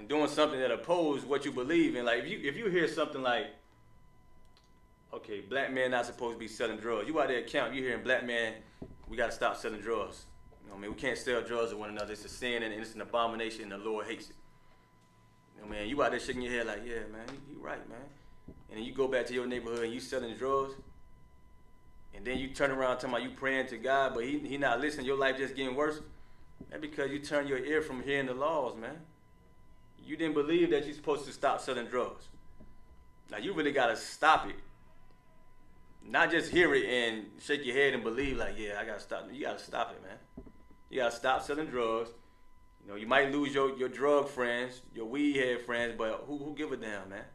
doing something that opposes what you believe in. Like if you hear something like, okay, black men not supposed to be selling drugs. You out there count, you hearing black man, we got to stop selling drugs. You know what I mean? We can't sell drugs to one another. It's a sin and it's an abomination and the Lord hates it. You know what I mean? You out there shaking your head like, yeah, man, you right, man. And then you go back to your neighborhood and you selling drugs. And then you turn around talking about you praying to God, but he not listening. Your life just getting worse. That's because you turn your ear from hearing the laws, man. You didn't believe that you're supposed to stop selling drugs. Now you really got to stop it. Not just hear it and shake your head and believe like, yeah, I got to stop. You got to stop it, man. You got to stop selling drugs. You know, you might lose your drug friends, your weed head friends, but who give a damn, man?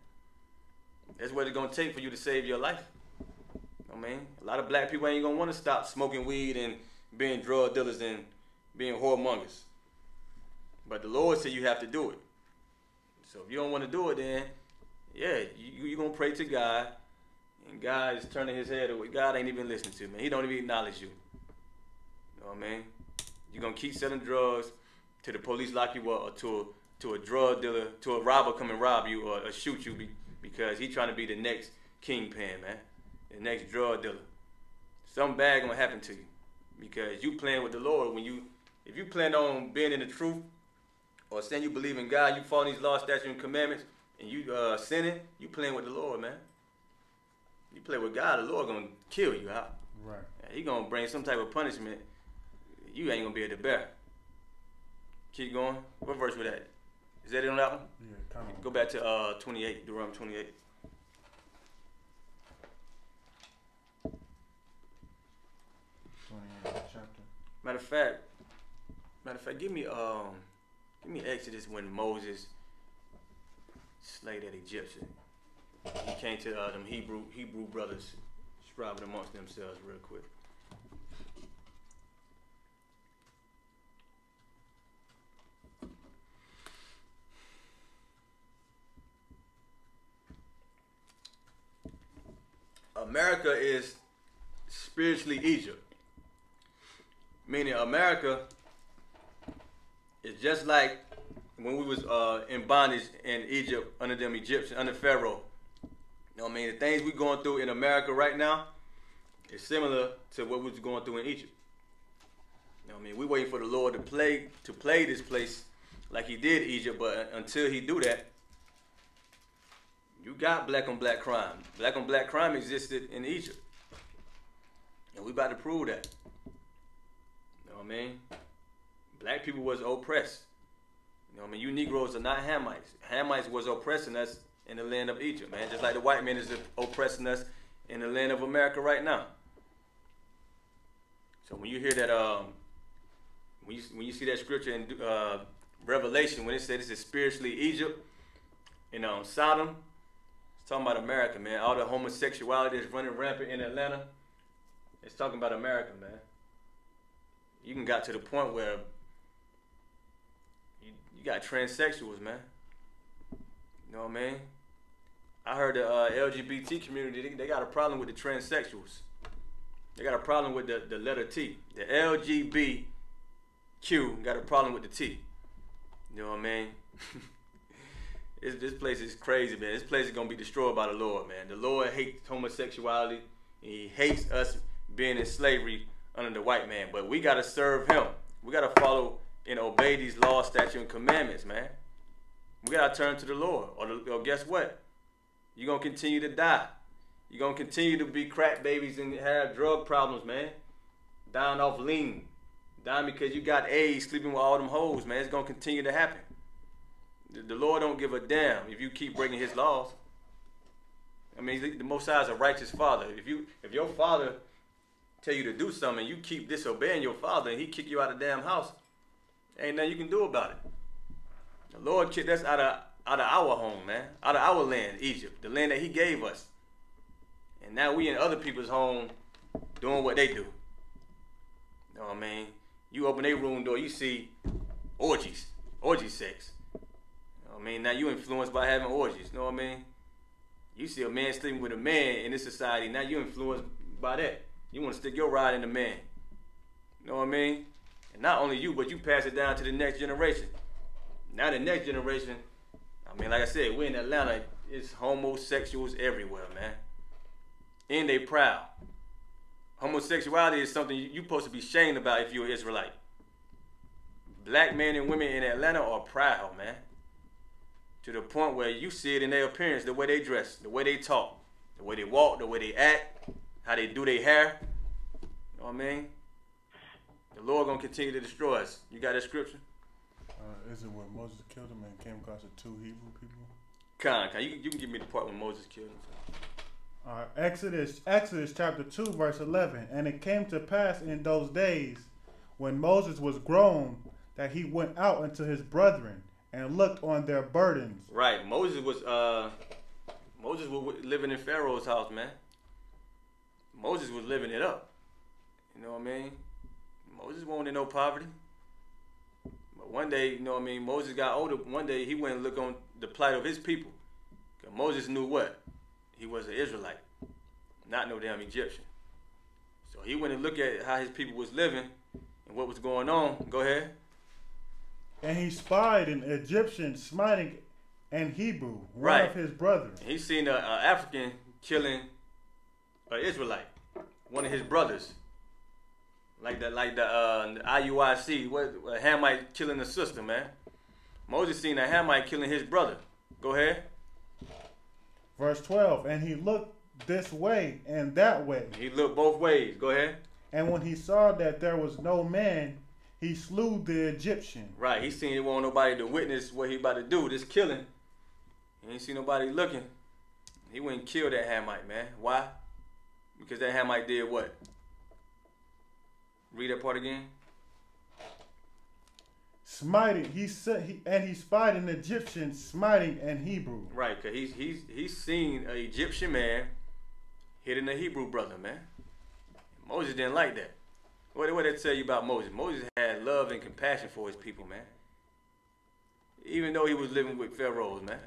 That's what it's going to take for you to save your life. I mean, a lot of black people ain't going to want to stop smoking weed and being drug dealers and being whoremongers. But the Lord said you have to do it. So if you don't want to do it, then, yeah, you're going to pray to God, and God is turning his head away. God ain't even listening to you, man. He don't even acknowledge you. You know what I mean? You're going to keep selling drugs till the police lock you up, or to a drug dealer, to a robber come and rob you or shoot you because he's trying to be the next kingpin, man. The next drug dealer. Something bad gonna happen to you because you playing with the Lord. If you plan on being in the truth or saying you believe in God, you follow these laws, statutes, and commandments, and you sinning, you playing with the Lord, man. You play with God, the Lord gonna kill you out.
Right.
He gonna bring some type of punishment you ain't gonna be able to bear. Keep going. What verse was that? Is that it on that one?
Yeah, come on.
Go back to 28, Deuteronomy 28.
Chapter.
Matter of fact, give me Give me Exodus when Moses slayed that Egyptian. He came to them Hebrew brothers, striving amongst themselves real quick. America is spiritually Egypt. Meaning America is just like when we was in bondage in Egypt under them Egyptians, under Pharaoh. You know what I mean? The things we going through in America right now is similar to what we was going through in Egypt. You know what I mean? We waiting for the Lord to play this place like he did Egypt, but until he do that, you got black on black crime. Black on black crime existed in Egypt. And we about to prove that. You know what I mean? Black people was oppressed. You know what I mean? You Negroes are not Hamites. Hamites was oppressing us in the land of Egypt, man. Just like the white man is oppressing us in the land of America right now. So when you hear that, when you see that scripture in Revelation, when it says this is spiritually Egypt, in Sodom, it's talking about America, man. All the homosexuality that's running rampant in Atlanta, it's talking about America, man. You can got to the point where you got transsexuals, man. You know what I mean? I heard the LGBT community, they got a problem with the transsexuals. They got a problem with the letter T. The LGBTQ got a problem with the T. You know what I mean? This place is crazy, man. This place is going to be destroyed by the Lord, man. The Lord hates homosexuality. He hates us being in slavery under the white man. But we got to serve him. We got to follow and obey these laws, statutes, and commandments, man. We got to turn to the Lord. Or guess what? You're going to continue to die. You're going to continue to be crack babies and have drug problems, man. Dying off lean. Dying because you got AIDS, sleeping with all them hoes, man. It's going to continue to happen. The Lord don't give a damn if you keep breaking his laws. I mean, the Most High is a righteous father. If your father tell you to do something and you keep disobeying your father and he kick you out of the damn house, ain't nothing you can do about it. The Lord kicked us out of our home, man. Out of our land, Egypt. The land that he gave us. And now we in other people's home doing what they do. You know what I mean? You open their room door, you see orgy sex. I mean, now you influenced by having orgies, you know what I mean? You see a man sleeping with a man in this society, now you influenced by that. You want to stick your rod in the man. You know what I mean? And not only you, but you pass it down to the next generation. Now the next generation, I mean, like I said, we're in Atlanta, it's homosexuals everywhere, man. And they proud. Homosexuality is something you're supposed to be ashamed about if you're an Israelite. Black men and women in Atlanta are proud, man. To the point where you see it in their appearance, the way they dress, the way they talk, the way they walk, the way they act, how they do their hair. You know what I mean? The Lord gonna continue to destroy us. You got that scripture?
Is it where Moses killed him and came across the two Hebrew people?
You can give me the part when Moses killed him.
All right, Exodus chapter 2, verse 11. And it came to pass in those days when Moses was grown that he went out unto his brethren and looked on their burdens.
Right. Moses was living in Pharaoh's house, man. Moses was living it up. You know what I mean? Moses wasn't in no poverty. But one day, you know what I mean, Moses got older. One day he went and looked on the plight of his people. Because Moses knew what? He was an Israelite, not no damn Egyptian. So he went and looked at how his people was living and what was going on. Go ahead.
And he spied an Egyptian smiting an Hebrew, one of his brothers.
He seen an African killing an Israelite, one of his brothers. Like the IUIC, a Hamite killing a sister, man. Moses seen a Hamite killing his brother. Go ahead.
Verse 12, and he looked this way and that way.
He looked both ways. Go ahead.
And when he saw that there was no man, he slew the Egyptian.
Right. He seen he want nobody to witness what he about to do, this killing. He ain't see nobody looking. He went and killed that Hamite, man. Why? Because that Hamite did what? Read that part again.
smiting. He spied an Egyptian smiting an Hebrew.
Right, cause he's seen an Egyptian man hitting a Hebrew brother, man. Moses didn't like that. What they tell you about Moses? Moses had love and compassion for his people, man. Even though he was living with pharaohs, man.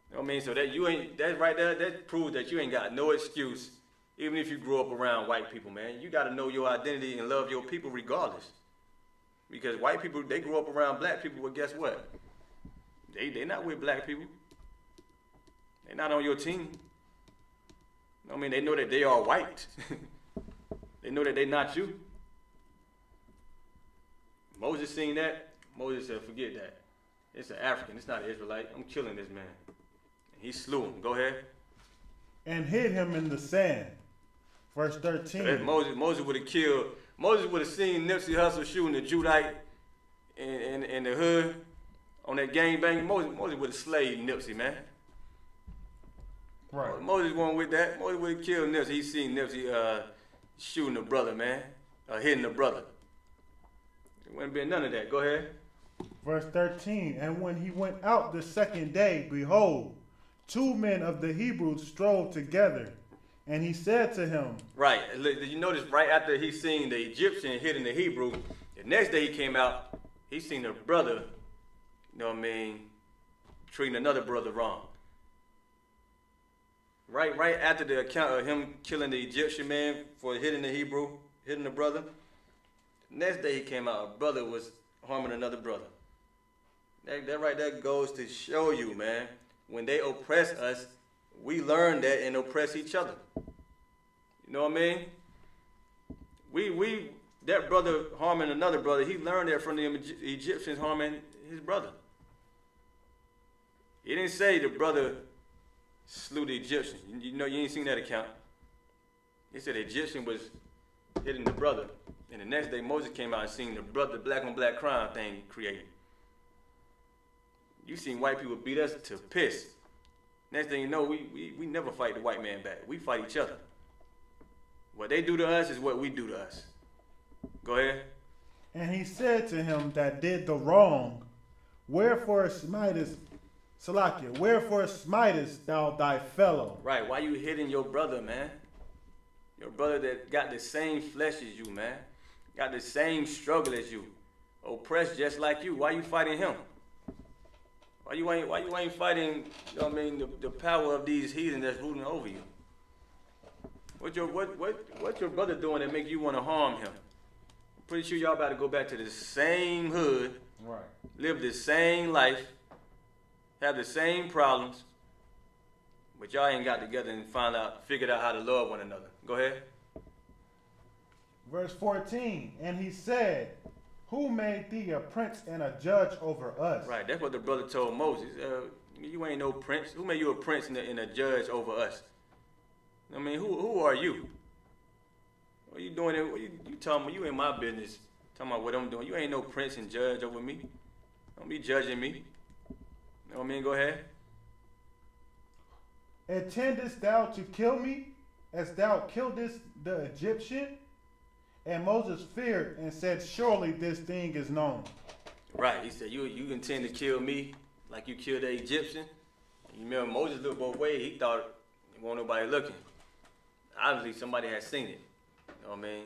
You know what I mean? So that right there, that proves that you ain't got no excuse, even if you grew up around white people, man. You got to know your identity and love your people regardless. Because white people, they grew up around black people, but guess what? They not with black people. They not on your team. You know what I mean? They know that they are white. They know that they not you. Moses seen that. Moses said, forget that. It's an African. It's not an Israelite. I'm killing this man. And he slew him. Go ahead.
And hid him in the sand. Verse 13.
So Moses would have killed. Moses would have seen Nipsey Hussle shooting the Judite in the hood on that gangbang. Moses would have slayed Nipsey, man.
Right.
Moses wasn't with that. Moses would have killed Nipsey. He seen Nipsey shooting a brother, man. Hitting a brother. There wouldn't been none of that. Go ahead.
Verse 13. And when he went out the second day, behold, 2 men of the Hebrews strove together. And he said to him.
Right. You notice right after he seen the Egyptian hitting the Hebrew, the next day he came out, he seen a brother, you know what I mean, treating another brother wrong. Right after the account of him killing the Egyptian man for hitting the Hebrew, hitting the brother, the next day he came out, a brother was harming another brother. That right there goes to show you, man, when they oppress us, we learn that and oppress each other. You know what I mean? That brother harming another brother, he learned that from the Egyptians harming his brother. He didn't say the brother slew the Egyptian. You know, you ain't seen that account. He said the Egyptian was hitting the brother. And the next day Moses came out and seen the black on black crime thing created. You seen white people beat us to piss. Next thing you know, we never fight the white man back. We fight each other. What they do to us is what we do to us. Go ahead.
And he said to him that did the wrong, wherefore smitest thou thy fellow?
Right, why you hitting your brother, man? Your brother that got the same flesh as you, man. Got the same struggle as you. Oppressed just like you. Why you fighting him? Why you ain't fighting, you know what I mean, the power of these heathen that's ruling over you? What your brother doing that make you want to harm him? I'm pretty sure y'all about to go back to the same hood,
right?
Live the same life, have the same problems, but y'all ain't got together and figured out how to love one another. Go ahead.
Verse 14, and he said, who made thee a prince and a judge over us?
Right, that's what the brother told Moses. You ain't no prince. Who made you a prince and a judge over us? I mean, who are you? What are you doing? You talking about? You in my business. Talking about what I'm doing. You ain't no prince and judge over me. Don't be judging me. You know what I mean? Go ahead.
Intendest thou to kill me as thou killedest the Egyptian? And Moses feared and said, surely this thing is known.
Right. He said, you intend to kill me like you killed the Egyptian? You remember Moses looked both ways. He thought there wasn't nobody looking. Obviously, somebody had seen it. You know what I mean?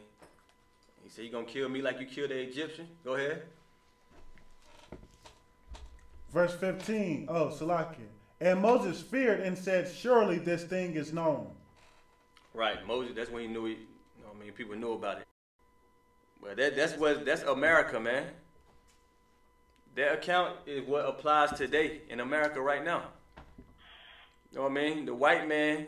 He said, you going to kill me like you killed the Egyptian? Go ahead.
Verse 15. Oh, Salakia. And Moses feared and said, surely this thing is known.
Right. Moses, that's when he knew it. You know what I mean? People knew about it. Well, that's America, man. That account is what applies today in America right now. You know what I mean? The white man,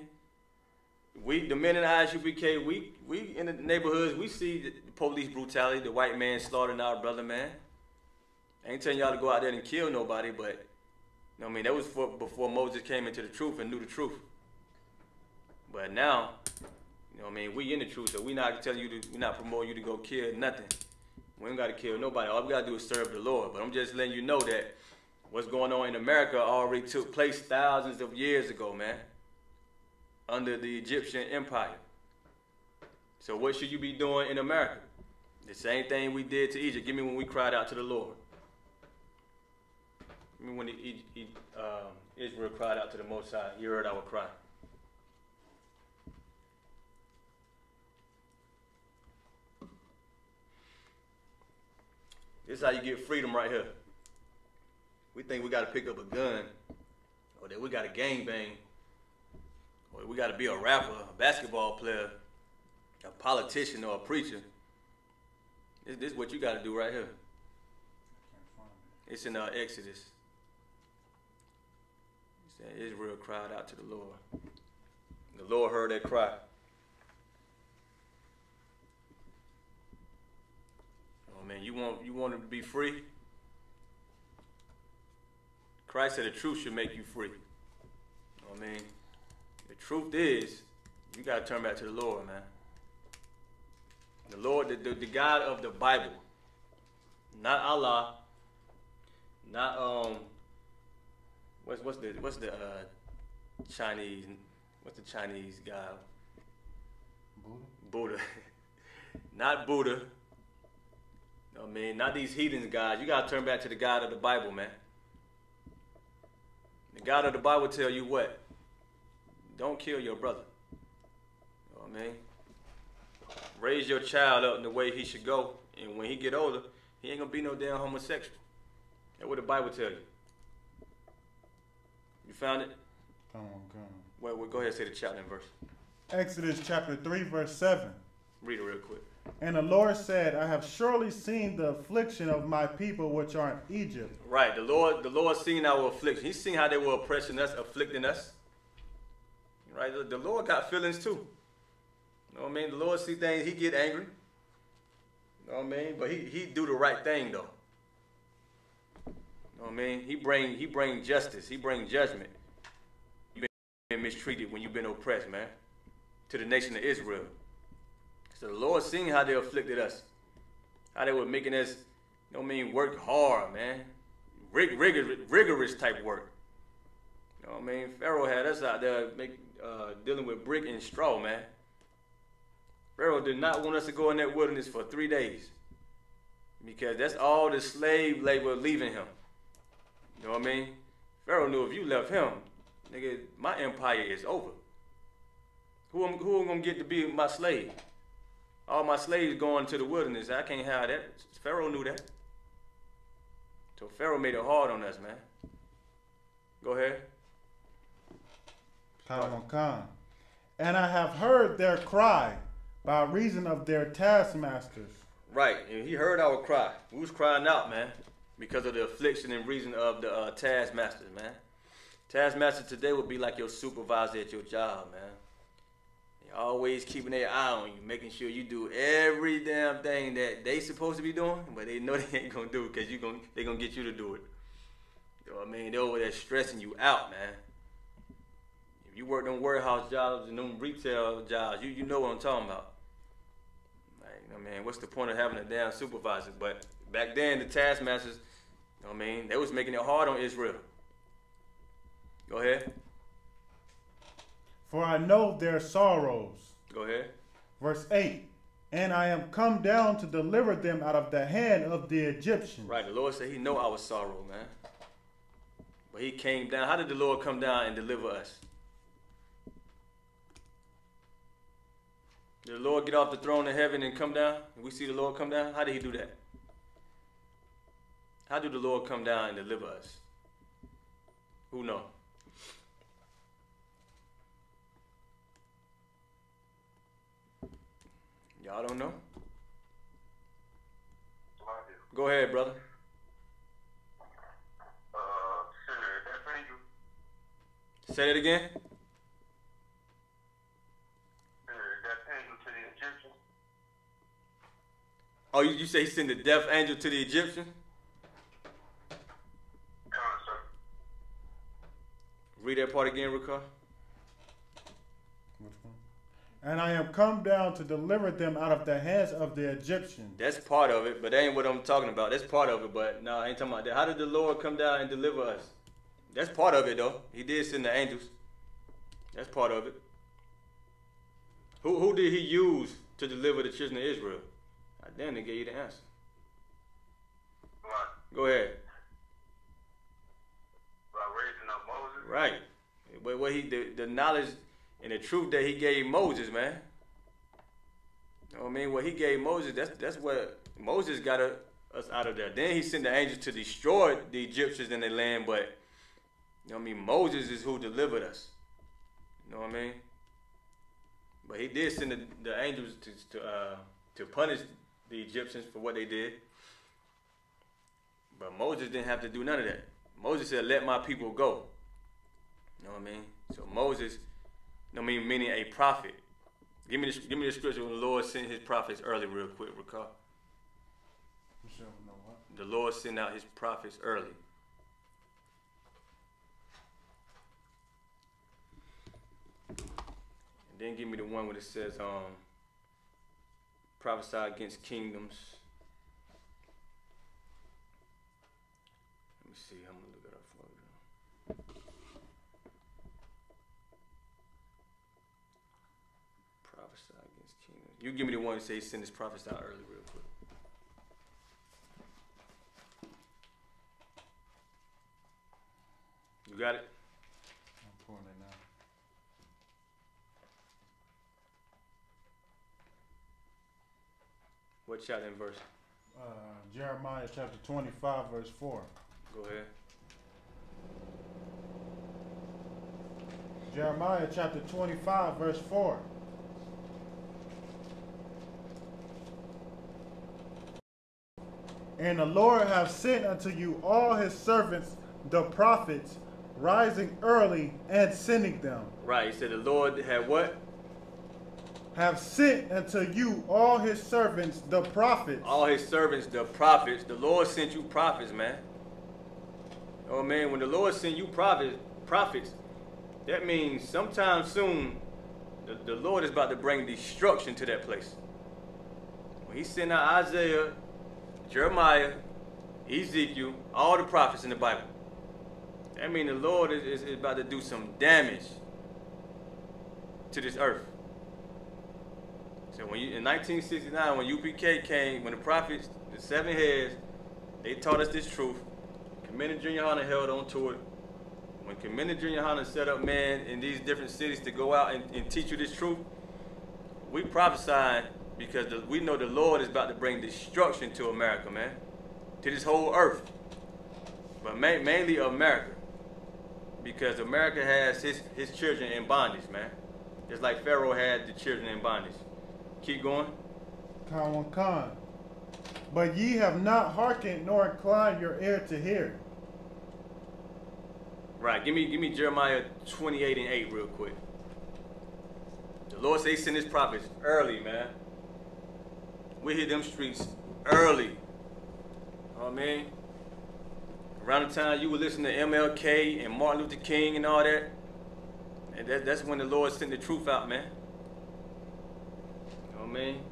the men in the I.S.U.P.K, we in the neighborhoods, we see the police brutality, the white man slaughtering our brother, man. I ain't telling y'all to go out there and kill nobody, but, you know what I mean? That was before Moses came into the truth and knew the truth. But now, you know what I mean? We in the truth, so we not telling you we not promoting you to go kill nothing. We ain't got to kill nobody. All we got to do is serve the Lord. But I'm just letting you know that what's going on in America already took place thousands of years ago, man, under the Egyptian Empire. So what should you be doing in America? The same thing we did to Egypt. Give me when we cried out to the Lord. Give me when Israel cried out to the Most High. He heard our cry. This is how you get freedom right here. We think we got to pick up a gun, or that we got to gangbang, or we got to be a rapper, a basketball player, a politician, or a preacher. This is what you got to do right here. It's in Exodus. It said Israel cried out to the Lord. The Lord heard that cry. Oh man, you want to be free? Christ said the truth should make you free. You know what I mean? The truth is, you got to turn back to the Lord, man. The Lord, the God of the Bible. Not Allah. Not what's the Chinese, what's the Chinese guy? Buddha. Not Buddha. You know what I mean? Not these heathens guys. You got to turn back to the God of the Bible, man. The God of the Bible tell you what? Don't kill your brother. You know what I mean? Raise your child up in the way he should go. And when he get older, he ain't going to be no damn homosexual. That's what the Bible tell you. You found it?
Come on.
Well, go ahead and say the chapter and verse.
Exodus chapter 3, verse 7.
Read it real quick.
And the Lord said, I have surely seen the affliction of my people which are in Egypt.
Right. The Lord seen our affliction. He's seen how they were oppressing us, afflicting us. Right. The Lord got feelings too. You know what I mean? The Lord see things, he get angry. You know what I mean? But he do the right thing though. You know what I mean? He bring justice. He bring judgment. You've been mistreated when you've been oppressed, man. To the nation of Israel. So the Lord seen how they afflicted us. How they were making us, you know what I mean, work hard, man. Rigorous type work. You know what I mean? Pharaoh had us out there dealing with brick and straw, man. Pharaoh did not want us to go in that wilderness for 3 days. Because that's all the slave labor leaving him. You know what I mean? Pharaoh knew if you left him, nigga, my empire is over. Who am gonna get to be my slave? All my slaves going to the wilderness. I can't have that. Pharaoh knew that. So Pharaoh made it hard on us, man. Go ahead.
And I have heard their cry by reason of their taskmasters.
Right. And he heard our cry. We was crying out, man, because of the affliction and reason of the taskmasters, man. Taskmasters today would be like your supervisor at your job, man. Always keeping their eye on you, making sure you do every damn thing that they supposed to be doing, but they know they ain't gonna do it because they gonna get you to do it. You know what I mean? They're over there stressing you out, man. If you work them warehouse jobs and them retail jobs, you know what I'm talking about. Like, you know what I mean? What's the point of having a damn supervisor? But back then, the taskmasters, you know what I mean? They was making it hard on Israel. Go ahead.
For I know their sorrows.
Go ahead.
Verse 8. And I am come down to deliver them out of the hand of the Egyptians.
Right. The Lord said he know our sorrow, man. But he came down. How did the Lord come down and deliver us? Did the Lord get off the throne in heaven and come down? We see the Lord come down? How did he do that? How did the Lord come down and deliver us? Who knows? Y'all don't know? Go ahead, brother. Say that again. Oh, you say he sent the death angel to the Egyptian? Read that part again, Ricard.
And I am come down to deliver them out of the hands of the Egyptians.
That's part of it, but that ain't what I'm talking about. That's part of it, but no, I ain't talking about that. How did the Lord come down and deliver us? That's part of it, though. He did send the angels. That's part of it. Who did he use to deliver the children of Israel Then they gave you the answer.
What?
Go ahead.
About raising up Moses?
Right. But what the knowledge and the truth that he gave Moses, man. You know what I mean? What he gave Moses, that's what Moses got us out of there. Then he sent the angels to destroy the Egyptians in their land, but you know what I mean? Moses is who delivered us. You know what I mean? But he did send the angels to punish the Egyptians for what they did. But Moses didn't have to do none of that. Moses said, let my people go. You know what I mean? So Moses, meaning a prophet. Give me the scripture when the Lord sent his prophets early real quick, recall. The Lord sent out his prophets early. And then give me the one where it says, prophesy against kingdoms. Let me see, I'm gonna look it up for you. Prophesy against kingdoms. You give me the one that says send his prophets out early real quick. You got it?
I'm pulling it now.
What chapter and verse?
Jeremiah chapter 25, verse 4.
Go ahead.
Jeremiah chapter 25, verse 4. And the Lord hath sent unto you all his servants, the prophets, rising early and sending them.
Right, he said the Lord had what?
Have sent unto you all his servants, the prophets.
All his servants, the prophets. The Lord sent you prophets, man. Oh man, when the Lord sent you prophets, that means sometime soon the Lord is about to bring destruction to that place. When he sent out Isaiah, Jeremiah, Ezekiel, all the prophets in the Bible, that means the Lord is about to do some damage to this earth. So when in 1969, when UPK came, when the prophets, the 7 heads, they taught us this truth. Commander Yahanna held on to it. When Commander Yahanna set up man in these different cities to go out and teach you this truth, we prophesied because we know the Lord is about to bring destruction to America, man, to this whole earth, but mainly America, because America has his children in bondage, man, just like Pharaoh had the children in bondage. Keep going.
Khan. But ye have not hearkened nor inclined your ear to hear.
Right. Give me Jeremiah 28:8 real quick. The Lord says he sent his prophets early, man. We hit them streets early. You know what I mean? Around the time you were listening to MLK and Martin Luther King and all that. And that's when the Lord sent the truth out, man. You know what I mean?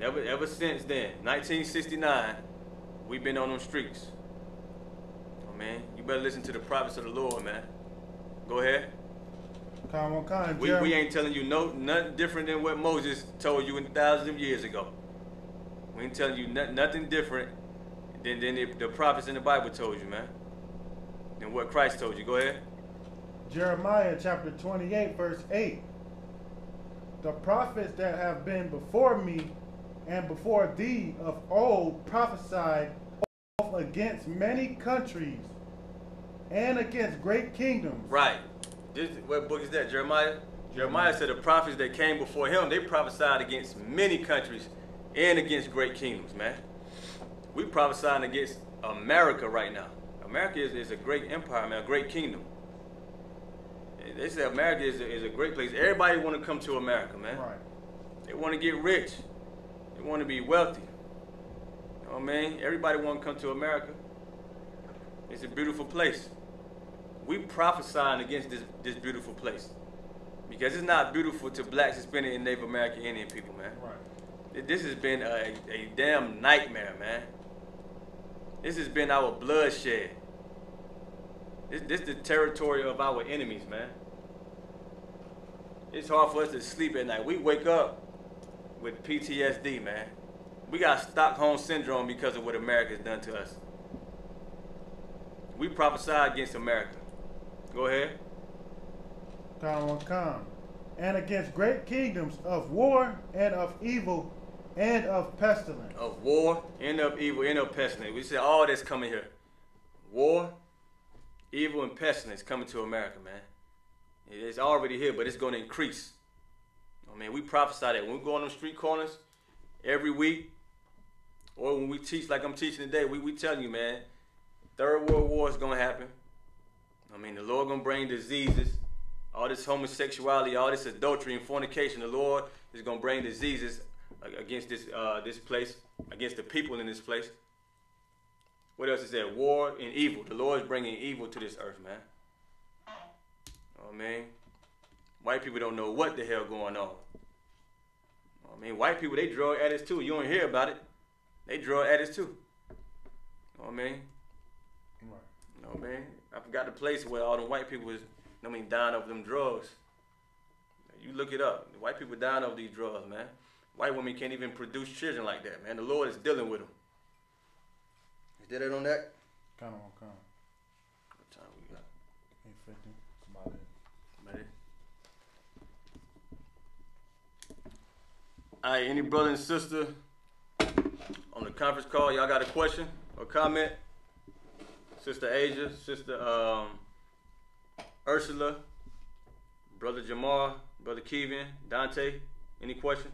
Ever since then, 1969, we've been on them streets. Oh man, you better listen to the prophets of the Lord, man. Go ahead. We ain't telling you nothing different than what Moses told you thousands of years ago. We ain't telling you nothing different than the prophets in the Bible told you, man. Than what Christ told you. Go ahead.
Jeremiah chapter 28, verse 8. The prophets that have been before me and before thee of old prophesied both against many countries and against great kingdoms.
Right. What book is that? Jeremiah? Jeremiah said the prophets that came before him, they prophesied against many countries and against great kingdoms, man. We prophesying against America right now. America is a great empire, man, a great kingdom. They say America is a great place. Everybody want to come to America, man.
Right.
They want to get rich. They want to be wealthy. You know what I mean? Everybody want to come to America. It's a beautiful place. We prophesying against this beautiful place. Because it's not beautiful to blacks, Hispanic, and Native American Indian people, man.
Right.
This has been a damn nightmare, man. This has been our bloodshed. This is the territory of our enemies, man. It's hard for us to sleep at night. We wake up with PTSD, man. We got Stockholm Syndrome because of what America's done to us. We prophesy against America. Go ahead.
Come. And against great kingdoms of war and of evil and of pestilence.
Of war and of evil and of pestilence. We said all this coming here. War, evil, and pestilence coming to America, man. It's already here, but it's going to increase. I mean, we prophesy that when we go on them street corners every week, or when we teach like I'm teaching today, we tell you, man, Third World War is going to happen. I mean, the Lord going to bring diseases, all this homosexuality, all this adultery and fornication. The Lord is going to bring diseases against this place, against the people in this place. What else is there? War and evil. The Lord is bringing evil to this earth, man. I mean, white people don't know what the hell going on. I mean, white people, they drug addicts too. You don't hear about it. They drug addicts too. You know what I mean?
Right.
You know what I mean? I forgot the place where all the white people was, dying of them drugs. You look it up. The white people dying of these drugs, man. White women can't even produce children like that, man. The Lord is dealing with them. You did it on that?
Come.
What time we got?
8:50. About it.
All right, any brother and sister on the conference call, y'all got a question or comment? Sister Asia, Sister Ursula, Brother Jamar, Brother Kevin, Dante, any question?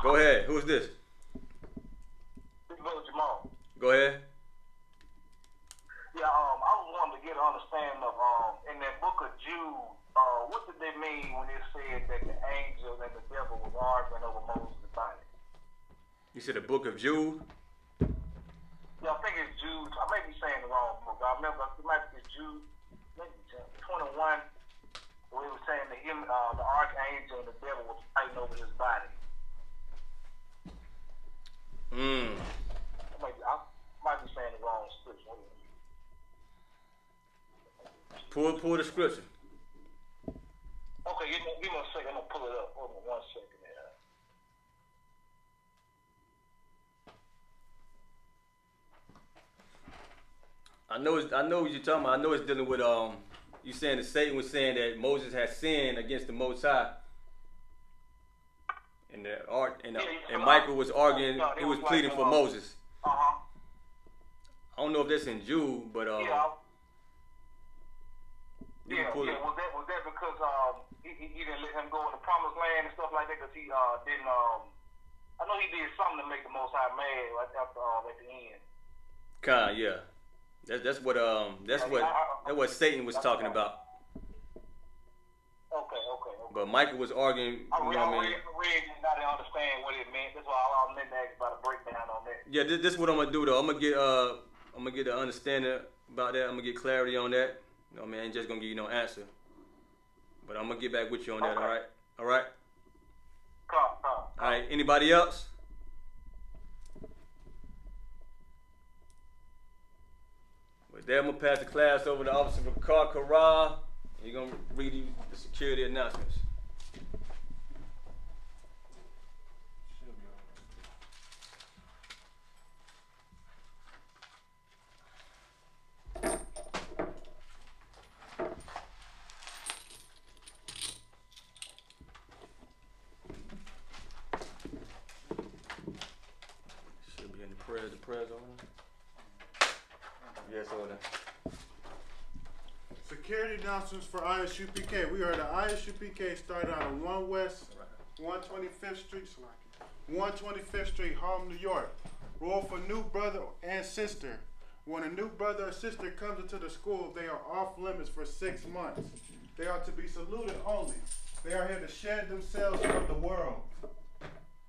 Go ahead. Who's this?
Brother Jamal.
Go ahead.
Yeah, I was wanting to get an understanding of in that book of Jude, what did they mean when it said that the angel and the devil was arguing over Moses' body?
You said the book of Jude?
Yeah, I think it's Jude. I may be saying the wrong book. I remember it might be Jude, maybe 21, where it was saying that him, the archangel and the devil was fighting over his body. I might be saying the wrong scripture.
Pull the scripture.
Okay, give me a second. I'm gonna pull it up. Hold on 1 second there.
I know what you're talking about. I know it's dealing with you saying that Satan was saying that Moses had sinned against the Most High. And Michael was arguing, he was pleading for Moses. I don't know if that's in Jude, but
was that because he didn't let him go in the promised land and stuff like that? Because he didn't. I know he did something to make the Most High mad right after at the end.
Yeah. That's what Satan was talking about.
Okay.
But Michael was arguing.
I read and I didn't understand what it meant. That's why I meant to ask about a breakdown on that.
Yeah, this is what I'm gonna do though. I'm gonna get an understanding about that. I'm gonna get clarity on that. You know what I mean? I ain't just gonna give you no answer. But I'm gonna get back with you on that. All right. All right. Anybody else? With that, I'm gonna pass the class over to Officer Ricard Corral. You're gonna read the security announcements. Should be in the prayers on there. Yes, order.
Security announcements for I.S.U.P.K. We are the I.S.U.P.K. started out on 1 West 125th Street, 125th Street, Harlem, New York. Rule for new brother and sister. When a new brother or sister comes into the school, they are off limits for 6 months. They are to be saluted only. They are here to shed themselves from the world.